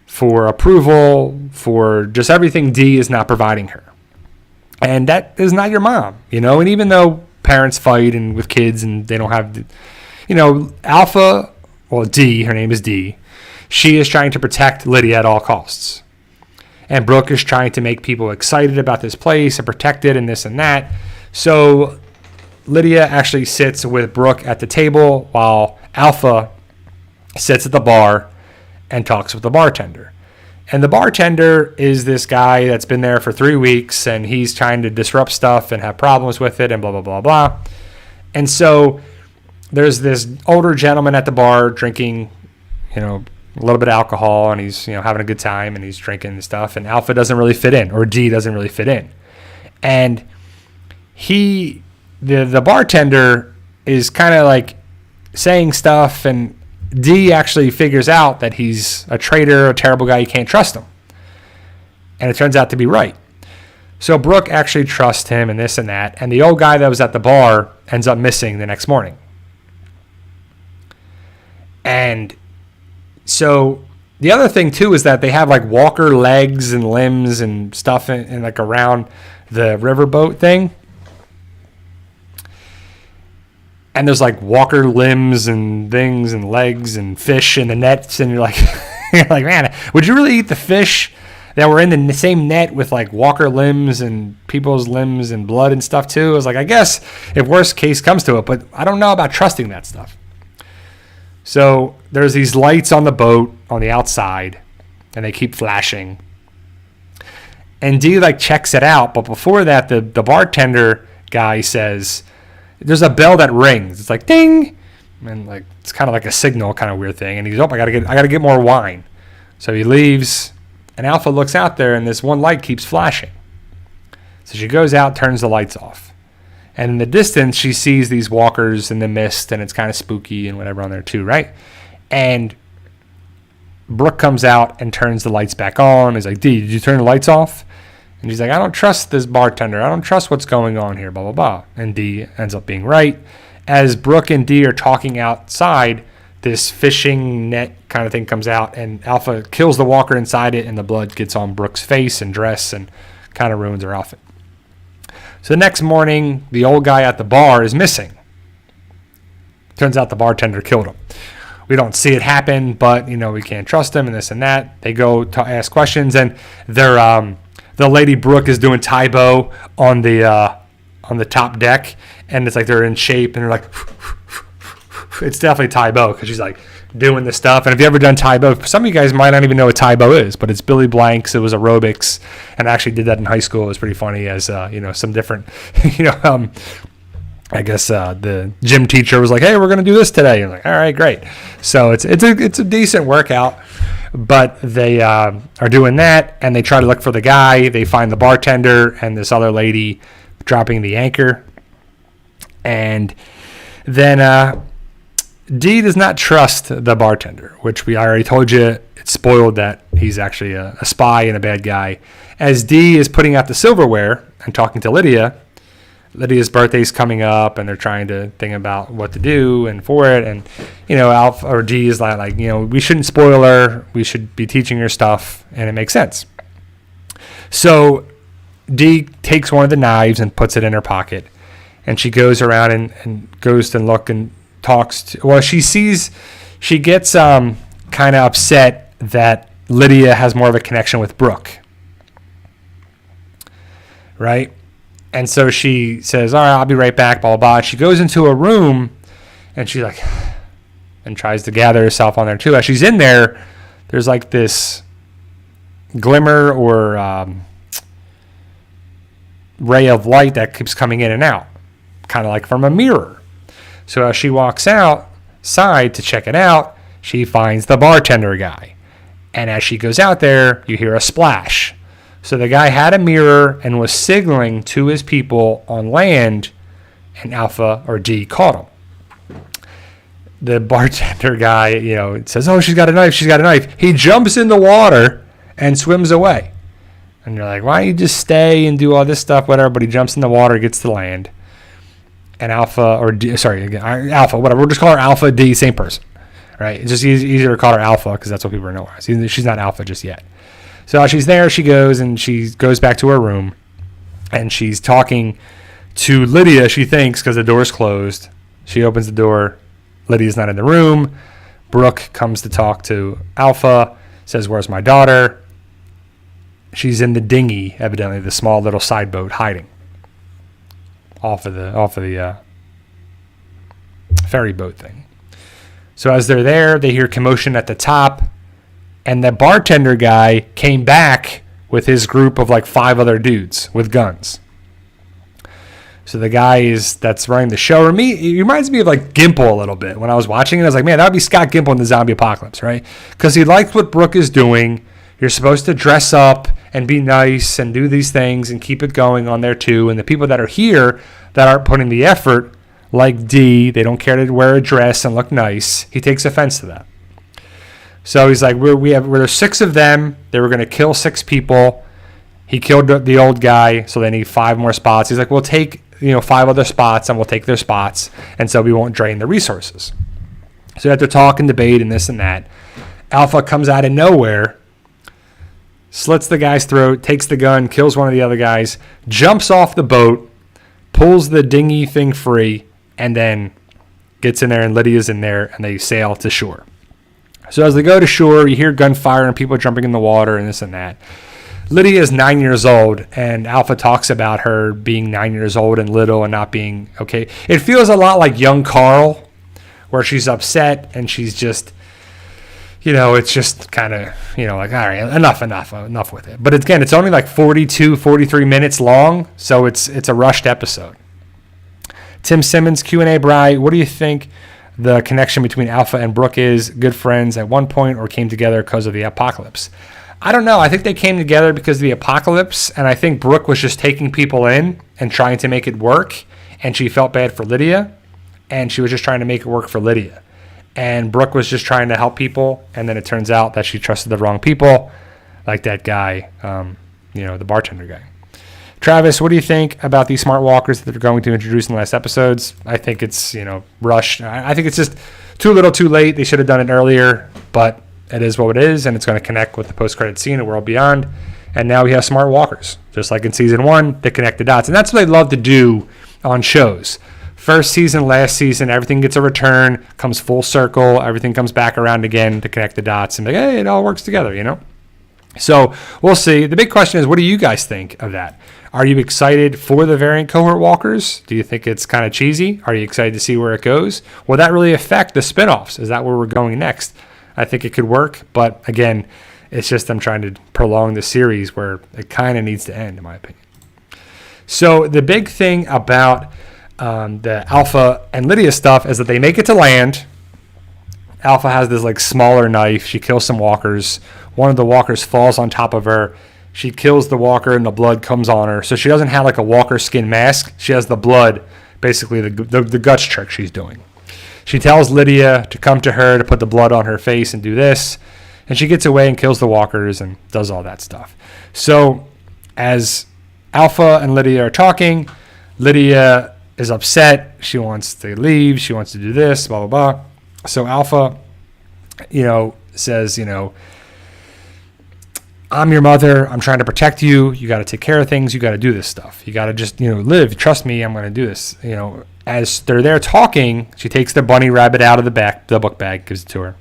for approval for just everything D is not providing her. And that is not your mom, And even though parents fight and with kids and they don't have, Alpha, well, D, her name is D. She is trying to protect Lydia at all costs. And Brooke is trying to make people excited about this place and protect it and this and that. So Lydia actually sits with Brooke at the table while Alpha sits at the bar and talks with the bartender. And the bartender is this guy that's been there for 3 weeks, and he's trying to disrupt stuff and have problems with it and blah, blah, blah, blah. And so there's this older gentleman at the bar drinking, a little bit of alcohol, and he's, having a good time, and he's drinking and stuff. And Alpha doesn't really fit in, or D doesn't really fit in. And the bartender is kind of like saying stuff, and D actually figures out that he's a traitor, a terrible guy, you can't trust him. And it turns out to be right. So Brooke actually trusts him and this and that. And the old guy that was at the bar ends up missing the next morning. And so the other thing too is that they have like walker legs and limbs and stuff in like around the riverboat thing. And there's like walker limbs and things and legs and fish in the nets, and you're like, man, would you really eat the fish that were in the same net with like walker limbs and people's limbs and blood and stuff too? I was like, I guess if worst case comes to it, but I don't know about trusting that stuff. So there's these lights on the boat on the outside, and they keep flashing. And D like checks it out, but before that, the bartender guy says, there's a bell that rings. It's like ding, and like it's kind of like a signal, kind of weird thing. And he's, I gotta get more wine. So he leaves, and Alpha looks out there, and this one light keeps flashing. So she goes out, turns the lights off, and in the distance she sees these walkers in the mist, and it's kind of spooky and whatever on there too, right? And Brooke comes out and turns the lights back on. He's like, D, did you turn the lights off? And she's like, I don't trust this bartender. I don't trust what's going on here, blah, blah, blah. And D ends up being right. As Brooke and D are talking outside, this fishing net kind of thing comes out, and Alpha kills the walker inside it, and the blood gets on Brooke's face and dress and kind of ruins her outfit. So the next morning, the old guy at the bar is missing. Turns out the bartender killed him. we don't see it happen, but, we can't trust them and this and that. They go to ask questions, and they're, the Lady Brooke is doing Taibo on the top deck, and it's like they're in shape, and they're like, it's definitely Taibo because she's like doing this stuff. And if you ever done Taibo, some of you guys might not even know what Taibo is, but it's Billy Blank's. It was aerobics, and I actually did that in high school. It was pretty funny as some different, I guess the gym teacher was like, "Hey, we're gonna do this today." You're like, "All right, great." So it's a decent workout, but they are doing that, and they try to look for the guy. They find the bartender and this other lady dropping the anchor, and then Dee does not trust the bartender, which I already told you. It's spoiled that he's actually a spy and a bad guy. As Dee is putting out the silverware and talking to Lydia's birthday's coming up, and they're trying to think about what to do and for it. And, Alpha or Dee is like, we shouldn't spoil her. We should be teaching her stuff, and it makes sense. So Dee takes one of the knives and puts it in her pocket, and she goes around and goes to look and talks. She gets kind of upset that Lydia has more of a connection with Brooke, right? And so she says, all right, I'll be right back, blah, blah, blah. She goes into a room, and she's like, and tries to gather herself on there too. As she's in there, there's like this glimmer or ray of light that keeps coming in and out, kind of like from a mirror. So as she walks outside to check it out, she finds the bartender guy. And as she goes out there, you hear a splash. So the guy had a mirror and was signaling to his people on land, and Alpha or Dee caught him. The bartender guy, says, oh, she's got a knife. He jumps in the water and swims away. And you're like, why don't you just stay and do all this stuff, whatever? But he jumps in the water, gets to land. And Alpha, whatever. We'll just call her Alpha, Dee, same person, right? It's just easier to call her Alpha because that's what people know her as. She's not Alpha just yet. So she's there, she goes back to her room, and she's talking to Lydia, she thinks, because the door's closed. She opens the door. Lydia's not in the room. Brooke comes to talk to Alpha, says, where's my daughter? She's in the dinghy, evidently, the small little side boat, hiding off of the ferry boat thing. So as they're there, they hear commotion at the top, and the bartender guy came back with his group of like 5 other dudes with guns. So the guy that's running the show, or me, it reminds me of like Gimple a little bit. When I was watching it, I was like, man, that would be Scott Gimple in the zombie apocalypse, right? Because he likes what Brooke is doing. You're supposed to dress up and be nice and do these things and keep it going on there too. And the people that are here that aren't putting the effort, like Dee, they don't care to wear a dress and look nice. He takes offense to that. So he's like, there's 6 of them. They were going to kill 6 people. He killed the old guy, so they need 5 more spots. He's like, we'll take 5 other spots, and we'll take their spots, and so we won't drain the resources. So after talk and debate and this and that, Alpha comes out of nowhere, slits the guy's throat, takes the gun, kills one of the other guys, jumps off the boat, pulls the dinghy thing free, and then gets in there, and Lydia's in there, and they sail to shore. So as they go to shore, you hear gunfire and people jumping in the water and this and that. Lydia is 9 years old, and Alpha talks about her being 9 years old and little and not being okay. It feels a lot like young Carl, where she's upset and she's just, it's just kind of, like, all right, enough with it. But again, it's only like 42, 43 minutes long, so it's a rushed episode. Tim Simmons, Q&A, Bri, what do you think the connection between Alpha and Brooke is? Good friends at one point or came together because of the apocalypse? I don't know. I think they came together because of the apocalypse, and I think Brooke was just taking people in and trying to make it work, and she felt bad for Lydia, and she was just trying to make it work for Lydia. And Brooke was just trying to help people, and then it turns out that she trusted the wrong people, like that guy, the bartender guy. Travis, what do you think about these smart walkers that they're going to introduce in the last episodes? I think it's, rushed. I think it's just too little too late. They should have done it earlier, but it is what it is, and it's going to connect with the post-credit scene of World Beyond. And now we have smart walkers, just like in Season 1, they connect the dots. And that's what they love to do on shows. first season, last season, everything gets a return, comes full circle, everything comes back around again to connect the dots and be like, hey, it all works together, you know? So we'll see. The big question is, what do you guys think of that? Are you excited for the variant cohort walkers? Do you think it's kind of cheesy? Are you excited to see where it goes? Will that really affect the spinoffs? Is that where we're going next? I think it could work, but again, it's just I'm trying to prolong the series where it kind of needs to end, in my opinion. So the big thing about the Alpha and Lydia stuff is that they make it to land. Alpha has this like smaller knife. She kills some walkers. One of the walkers falls on top of her. She kills the walker and the blood comes on her. So she doesn't have like a walker skin mask. She has the blood, basically the guts trick she's doing. She tells Lydia to come to her to put the blood on her face and do this. And she gets away and kills the walkers and does all that stuff. So as Alpha and Lydia are talking, Lydia is upset. She wants to leave. She wants to do this, blah, blah, blah. So Alpha, says, I'm your mother. I'm trying to protect you. You got to take care of things. You got to do this stuff. You got to just, live. Trust me. I'm going to do this. As they're there talking, she takes the bunny rabbit out of the book bag, gives it to her.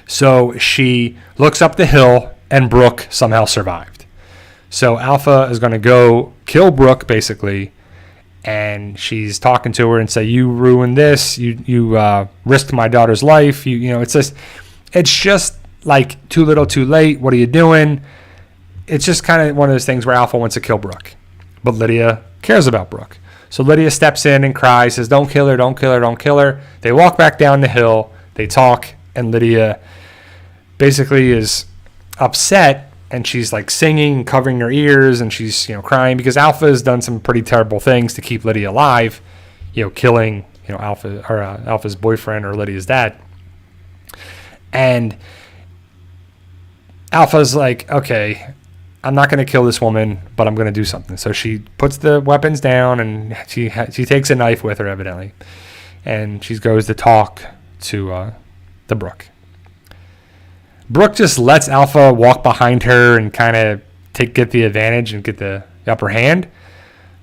So she looks up the hill and Brooke somehow survived. So Alpha is going to go kill Brooke basically. And she's talking to her and say, you ruined this. You risked my daughter's life. It's just like too little, too late. What are you doing? It's just kind of one of those things where Alpha wants to kill Brooke, but Lydia cares about Brooke. So Lydia steps in and cries, says, don't kill her, don't kill her, don't kill her. They walk back down the hill. They talk, and Lydia basically is upset. And she's like singing, covering her ears, and she's crying because Alpha has done some pretty terrible things to keep Lydia alive, killing Alpha's boyfriend or Lydia's dad. And Alpha's like, okay, I'm not going to kill this woman, but I'm going to do something. So she puts the weapons down and she takes a knife with her evidently, and she goes to talk to the Brooke. Brooke just lets Alpha walk behind her and kind of get the advantage and get the upper hand.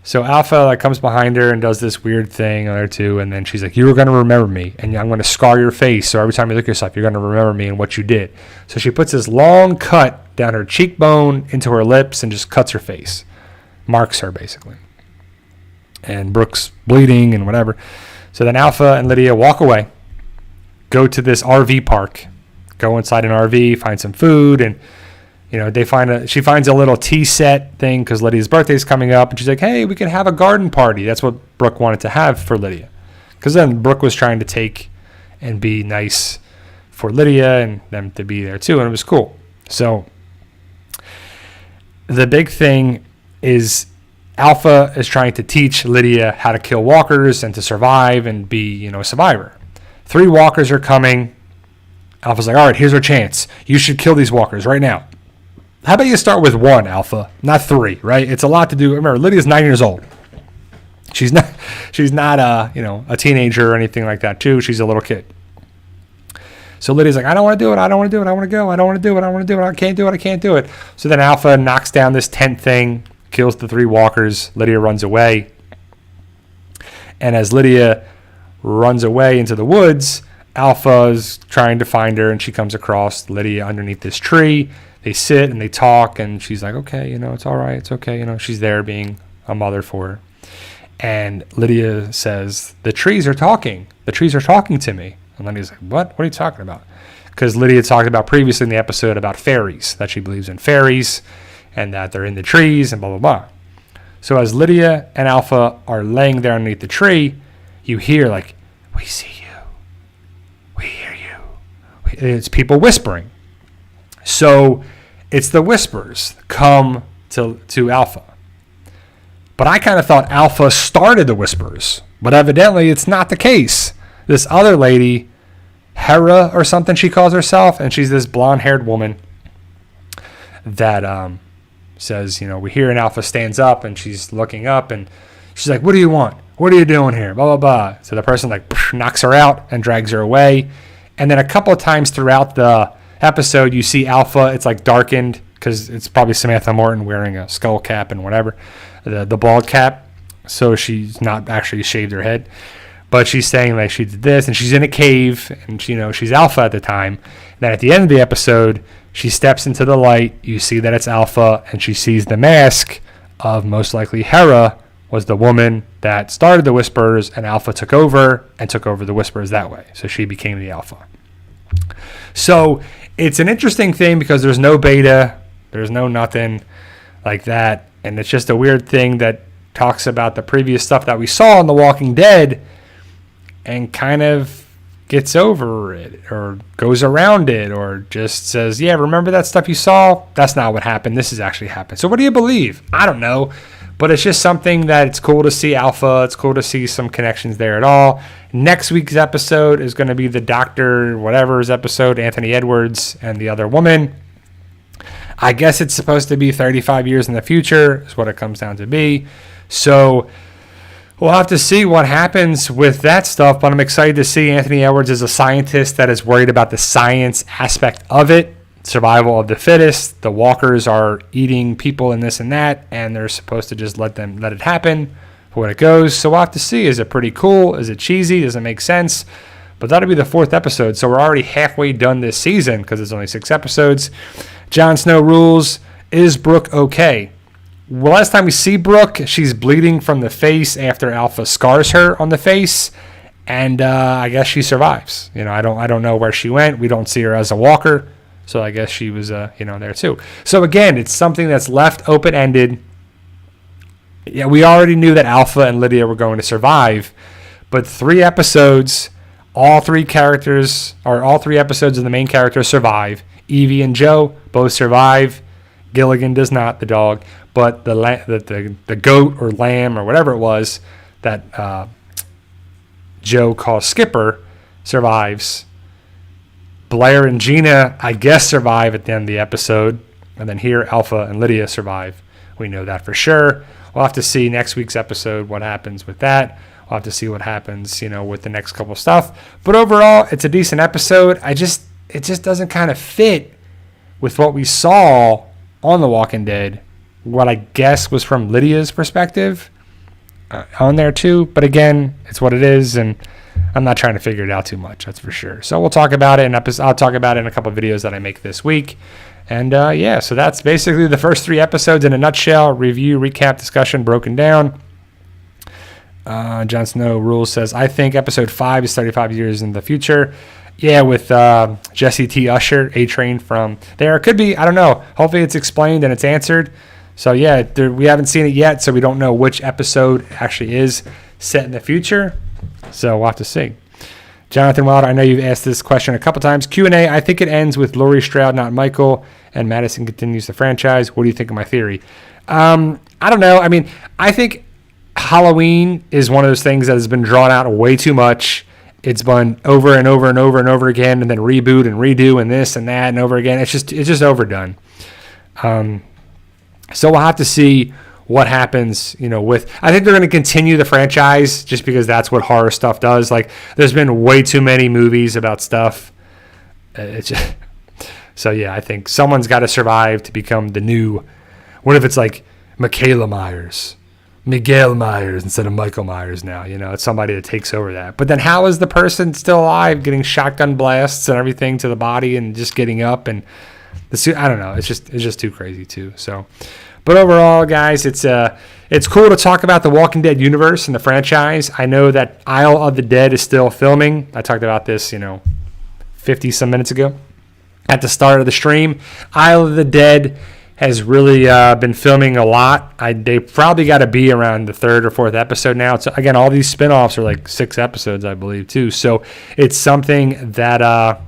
So Alpha comes behind her and does this weird thing or two, and then she's like, you're going to remember me, and I'm going to scar your face, so every time you look at yourself, you're going to remember me and what you did. So she puts this long cut down her cheekbone into her lips and just cuts her face. Marks her, basically. And Brooke's bleeding and whatever. So then Alpha and Lydia walk away, go to this RV park, go inside an RV, find some food, and she finds a little tea set thing because Lydia's birthday is coming up, and she's like, hey, we can have a garden party. That's what Brooke wanted to have for Lydia, because then Brooke was trying to take and be nice for Lydia and them to be there too, and it was cool. So the big thing is Alpha is trying to teach Lydia how to kill walkers and to survive and be a survivor. 3 walkers are coming. Alpha's like, all right, here's our chance. You should kill these walkers right now. How about you start with 1, Alpha, not 3, right? It's a lot to do. Remember, Lydia's 9 years old. She's not a teenager or anything like that, too. She's a little kid. So Lydia's like, I don't want to do it. I don't want to do it. I want to go. I don't want to do it. I want to do it. I can't do it. I can't do it. So then Alpha knocks down this tent thing, kills the 3 walkers. Lydia runs away. And as Lydia runs away into the woods, Alpha's trying to find her, and she comes across Lydia underneath this tree. They sit and they talk, and she's like, okay, it's all right. It's okay. She's there being a mother for her. And Lydia says, the trees are talking. The trees are talking to me. And Lydia's like, what? What are you talking about? Because Lydia talked about previously in the episode about fairies, that she believes in fairies and that they're in the trees and blah, blah, blah. So as Lydia and Alpha are laying there underneath the tree, you hear like, we see you. We hear you. It's people whispering. So it's the whispers come to Alpha. But I kind of thought Alpha started the whispers. But evidently it's not the case. This other lady, Hera or something she calls herself, and she's this blonde-haired woman that says, we hear, and Alpha stands up, and she's looking up, and she's like, what do you want? What are you doing here? Blah, blah, blah. So the person knocks her out and drags her away. And then a couple of times throughout the episode, you see Alpha. It's darkened because it's probably Samantha Morton wearing a skull cap and whatever, the bald cap. so she's not actually shaved her head. But she's saying like she did this, and she's in a cave, and she's Alpha at the time. And then at the end of the episode, she steps into the light. You see that it's Alpha, and she sees the mask of most likely Hera was the woman that started the Whisperers, and Alpha took over the Whisperers that way. So she became the Alpha. So it's an interesting thing because there's no beta, there's no nothing like that, and it's just a weird thing that talks about the previous stuff that we saw in The Walking Dead and kind of gets over it or goes around it or just says, yeah, remember that stuff you saw? That's not what happened. This has actually happened. So what do you believe? I don't know. But it's just something that it's cool to see Alpha. It's cool to see some connections there at all. Next week's episode is going to be the Dr. Whatever's episode, Anthony Edwards and the other woman. I guess it's supposed to be 35 years in the future is what it comes down to be. So we'll have to see what happens with that stuff, but I'm excited to see Anthony Edwards as a scientist that is worried about the science aspect of it, survival of the fittest. The walkers are eating people and this and that, and they're supposed to just let it happen for what it goes. So we'll have to see. Is it pretty cool? Is it cheesy? Does it make sense? But that'll be the 4th episode, so we're already halfway done this season because it's only 6 episodes. Jon Snow rules. Is Brooke okay? Well, last time we see Brooke, she's bleeding from the face after Alpha scars her on the face, and I guess she survives. I don't know where she went. We don't see her as a walker, so I guess she was there too. So again, it's something that's left open-ended. Yeah, we already knew that Alpha and Lydia were going to survive, but 3 episodes, all 3 episodes of the main characters survive. Evie and Joe both survive. Gilligan does not, the dog. But the goat or lamb or whatever it was that Joe calls Skipper survives. Blair and Gina, I guess, survive at the end of the episode. And then here, Alpha and Lydia survive. We know that for sure. We'll have to see next week's episode what happens with that. We'll have to see what happens, with the next couple stuff. But overall, it's a decent episode. It just doesn't kind of fit with what we saw on The Walking Dead. What I guess was from Lydia's perspective on there too. But again, it's what it is, and I'm not trying to figure it out too much, that's for sure. So we'll talk about it, I'll talk about it in a couple of videos that I make this week. And so that's basically the first 3 episodes in a nutshell. Review, recap, discussion, broken down. Jon Snow Rules says, I think episode 5 is 35 years in the future. Yeah, with Jesse T. Usher, A-Train from there. It could be, I don't know. Hopefully it's explained and it's answered. So, yeah, we haven't seen it yet, so we don't know which episode actually is set in the future. So we'll have to see. Jonathan Wilder, I know you've asked this question a couple times. Q&A, I think it ends with Laurie Strode, not Michael, and Madison continues the franchise. What do you think of my theory? I don't know. I mean, I think Halloween is one of those things that has been drawn out way too much. It's been over and over and over and over again, and then reboot and redo and this and that and over again. It's just overdone. So we'll have to see what happens, with. I think they're going to continue the franchise just because that's what horror stuff does. Like, there's been way too many movies about stuff. So yeah, I think someone's got to survive to become the new. What if it's like Miguel Myers instead of Michael Myers now? It's somebody that takes over that. But then how is the person still alive, getting shotgun blasts and everything to the body and just getting up and the suit? I don't know. It's just too crazy too. So, but overall, guys, it's cool to talk about the Walking Dead universe and the franchise. I know that Isle of the Dead is still filming. I talked about this, 50 some minutes ago at the start of the stream. Isle of the Dead has really been filming a lot. They probably got to be around the 3rd or 4th episode now. So again, all these spinoffs are like 6 episodes, I believe, too. So it's something that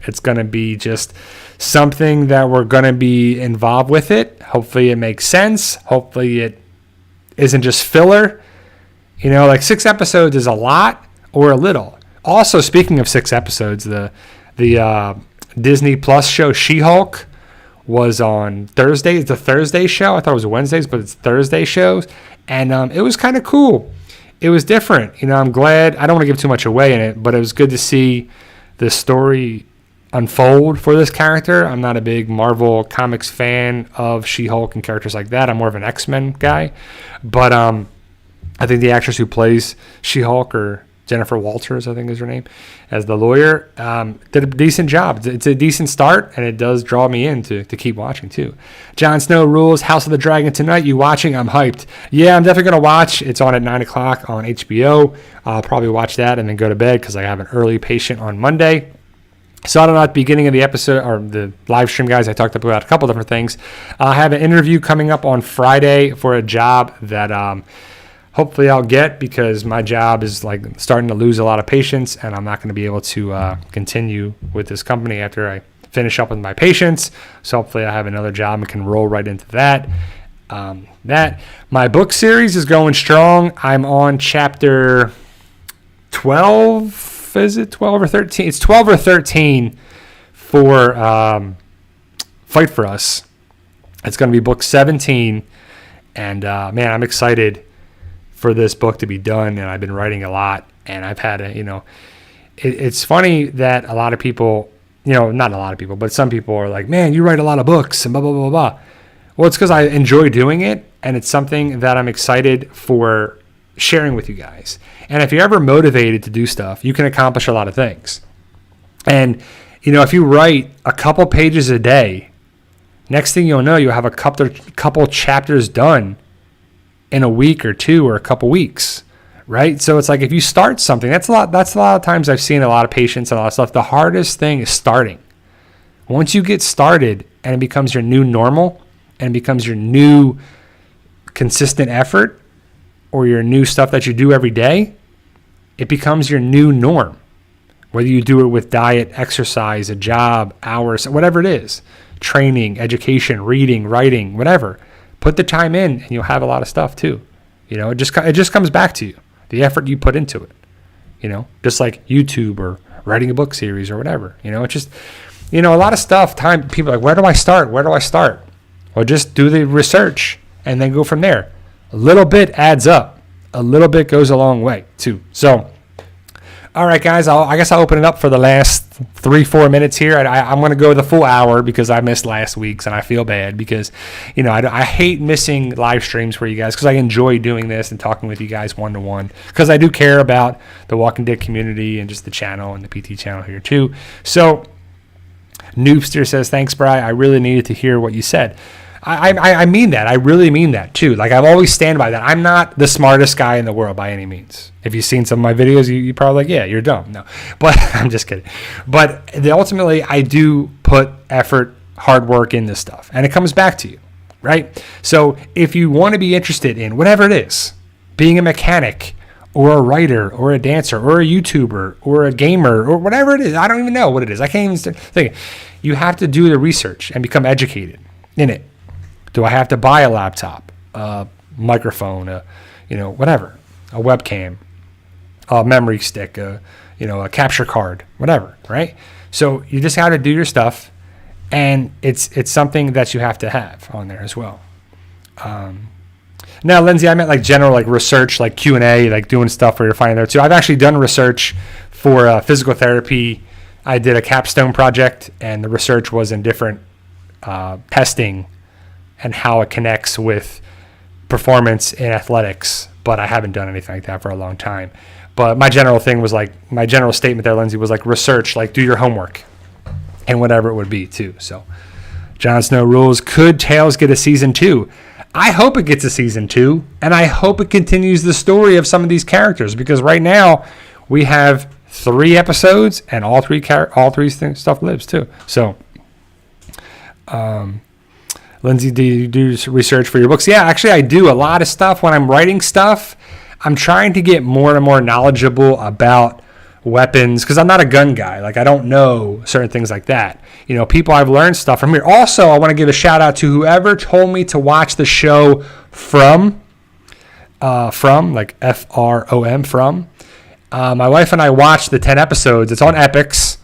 it's going to be just something that we're going to be involved with it. Hopefully it makes sense. Hopefully it isn't just filler. Like 6 episodes is a lot or a little. Also, speaking of 6 episodes, the Disney Plus show She-Hulk was on Thursday. It's a Thursday show. I thought it was Wednesdays, but it's Thursday shows. And it was kind of cool. It was different. I'm glad. I don't want to give too much away in it, but it was good to see the story unfold for this character. I'm not a big Marvel Comics fan of She-Hulk and characters like that. I'm more of an X-Men guy. But I think the actress who plays She-Hulk, or Jennifer Walters, I think is her name, as the lawyer, did a decent job. It's a decent start, and it does draw me in to keep watching, too. Jon Snow rules. House of the Dragon tonight. You watching? I'm hyped. Yeah, I'm definitely going to watch. It's on at 9 o'clock on HBO. I'll probably watch that and then go to bed because I have an early patient on Monday. So I don't know, at the beginning of the episode, or the live stream, guys, I talked about a couple different things. I have an interview coming up on Friday for a job that hopefully I'll get, because my job is like starting to lose a lot of patients, and I'm not going to be able to continue with this company after I finish up with my patients. So hopefully I have another job and can roll right into that. My book series is going strong. I'm on chapter 12. Is it 12 or 13? It's 12 or 13 for Fight For Us. It's going to be book 17. And man, I'm excited for this book to be done. And I've been writing a lot. And I've had it's funny that a lot of people, not a lot of people, but some people are like, man, you write a lot of books and blah, blah, blah, blah. Well, it's because I enjoy doing it. And it's something that I'm excited for sharing with you guys. And if you're ever motivated to do stuff, you can accomplish a lot of things. And, if you write a couple pages a day, next thing you'll know, you'll have a couple chapters done in a week or two or a couple weeks, right? So it's like, if you start something, that's a lot of times I've seen a lot of patients and a lot of stuff. The hardest thing is starting. Once you get started and it becomes your new normal and it becomes your new consistent effort, or your new stuff that you do every day, it becomes your new norm. Whether you do it with diet, exercise, a job, hours, whatever it is, training, education, reading, writing, whatever. Put the time in, and you'll have a lot of stuff too. It just comes back to you, the effort you put into it. Just like YouTube or writing a book series or whatever. It's just, a lot of stuff. People are like, where do I start? Well, just do the research and then go from there. A little bit adds up. A little bit goes a long way, too. So, all right, guys, I guess I'll open it up for the last 3-4 minutes here. I'm going to go the full hour because I missed last week's, and I feel bad because, I hate missing live streams for you guys because I enjoy doing this and talking with you guys one-to-one because I do care about the Walking Dead community and just the channel and the PT channel here, too. So, Noobster says, thanks, Bri. I really needed to hear what you said. I mean that. I really mean that, too. Like, I've always stand by that. I'm not the smartest guy in the world by any means. If you've seen some of my videos, you're probably like, yeah, you're dumb. No. But I'm just kidding. But ultimately, I do put effort, hard work in this stuff. And it comes back to you, right? So if you want to be interested in whatever it is, being a mechanic or a writer or a dancer or a YouTuber or a gamer or whatever it is, I don't even know what it is. I can't even think. You have to do the research and become educated in it. Do I have to buy a laptop, a microphone, whatever, a webcam, a memory stick, a capture card, whatever, right? So you just got to do your stuff, and it's something that you have to have on there as well. Now, Lindsay, I meant like general like research, like Q&A, like doing stuff where you're finding there too. I've actually done research for physical therapy. I did a capstone project, and the research was in different testing and how it connects with performance in athletics, but I haven't done anything like that for a long time. But my general statement there, Lindsay, was like research, like do your homework and whatever it would be too. So Jon Snow rules. Could Tales get a season 2? I hope it gets a season 2, and I hope it continues the story of some of these characters, because right now we have 3 episodes and all three stuff lives too. So, Lindsay, do you do research for your books? Yeah, actually, I do a lot of stuff. When I'm writing stuff, I'm trying to get more and more knowledgeable about weapons because I'm not a gun guy. Like, I don't know certain things like that. People, I've learned stuff from here. Also, I want to give a shout out to whoever told me to watch the show From, like F-R-O-M, From. My wife and I watched the 10 episodes. It's on Epix,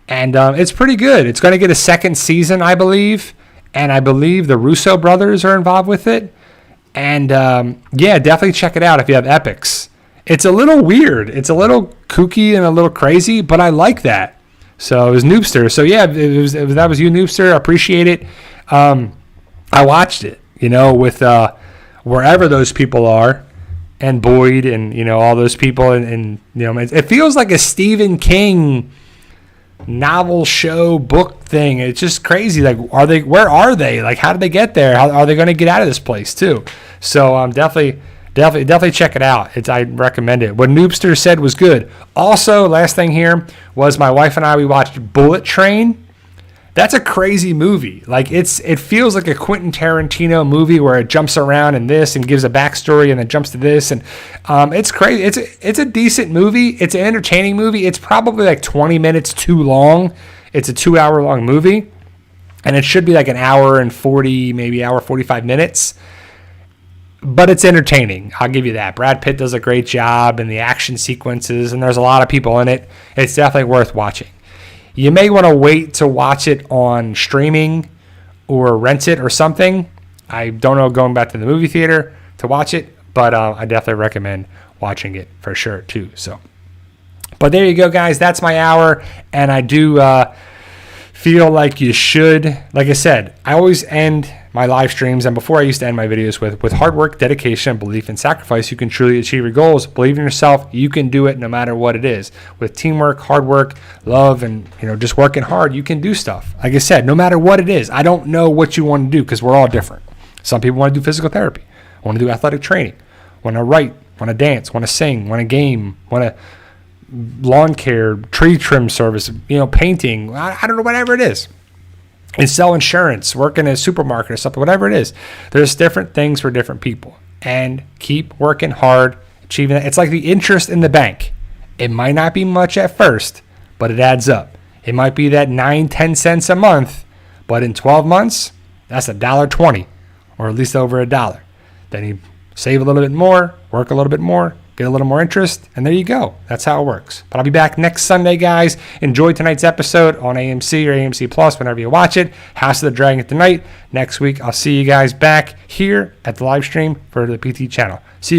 and it's pretty good. It's going to get a second season, I believe. And I believe the Russo brothers are involved with it. And, yeah, definitely check it out if you have Epix. It's a little weird. It's a little kooky and a little crazy, but I like that. So it was Noobster. So, yeah, that was you, Noobster. I appreciate it. I watched it, with wherever those people are. and Boyd and, you know, all those people. And you know, it feels like a Stephen King novel show book thing. It's just crazy. Like, where are they? Like, how did they get there? How are they going to get out of this place too? So definitely check it out. I recommend it. What Noobster said was good. Also, last thing here was my wife and I, we watched Bullet Train. That's a crazy movie. Like, it feels like a Quentin Tarantino movie where it jumps around and this and gives a backstory and then jumps to this. And it's crazy. It's a decent movie. It's an entertaining movie. It's probably like 20 minutes too long. It's a 2-hour long movie. And it should be like an hour and 40, maybe hour 45 minutes. But it's entertaining. I'll give you that. Brad Pitt does a great job in the action sequences, and there's a lot of people in it. It's definitely worth watching. You may want to wait to watch it on streaming or rent it or something. I don't know, going back to the movie theater to watch it, but I definitely recommend watching it for sure too. So, but there you go, guys. That's my hour, and I do feel like you should. Like I said, I always end my live streams, and before I used to end my videos with hard work, dedication, belief, and sacrifice, you can truly achieve your goals. Believe in yourself. You can do it no matter what it is. With teamwork, hard work, love, and, you know, just working hard, you can do stuff. Like I said, no matter what it is. I don't know what you want to do because we're all different. Some people want to do physical therapy, want to do athletic training, want to write, want to dance, want to sing, want to game, want to lawn care, tree trim service, you know, painting. I don't know, whatever it is. And sell insurance, work in a supermarket or something, whatever it is. There's different things for different people. And keep working hard, achieving it. It's like the interest in the bank. It might not be much at first, but it adds up. It might be that 9-10 cents a month, but in 12 months, that's $1.20, or at least over $1. Then you save a little bit more, work a little bit more, get a little more interest, and there you go. That's how it works. But I'll be back next Sunday, guys. Enjoy tonight's episode on AMC or AMC Plus whenever you watch it. House of the Dragon tonight. Next week, I'll see you guys back here at the live stream for the PT channel. See you.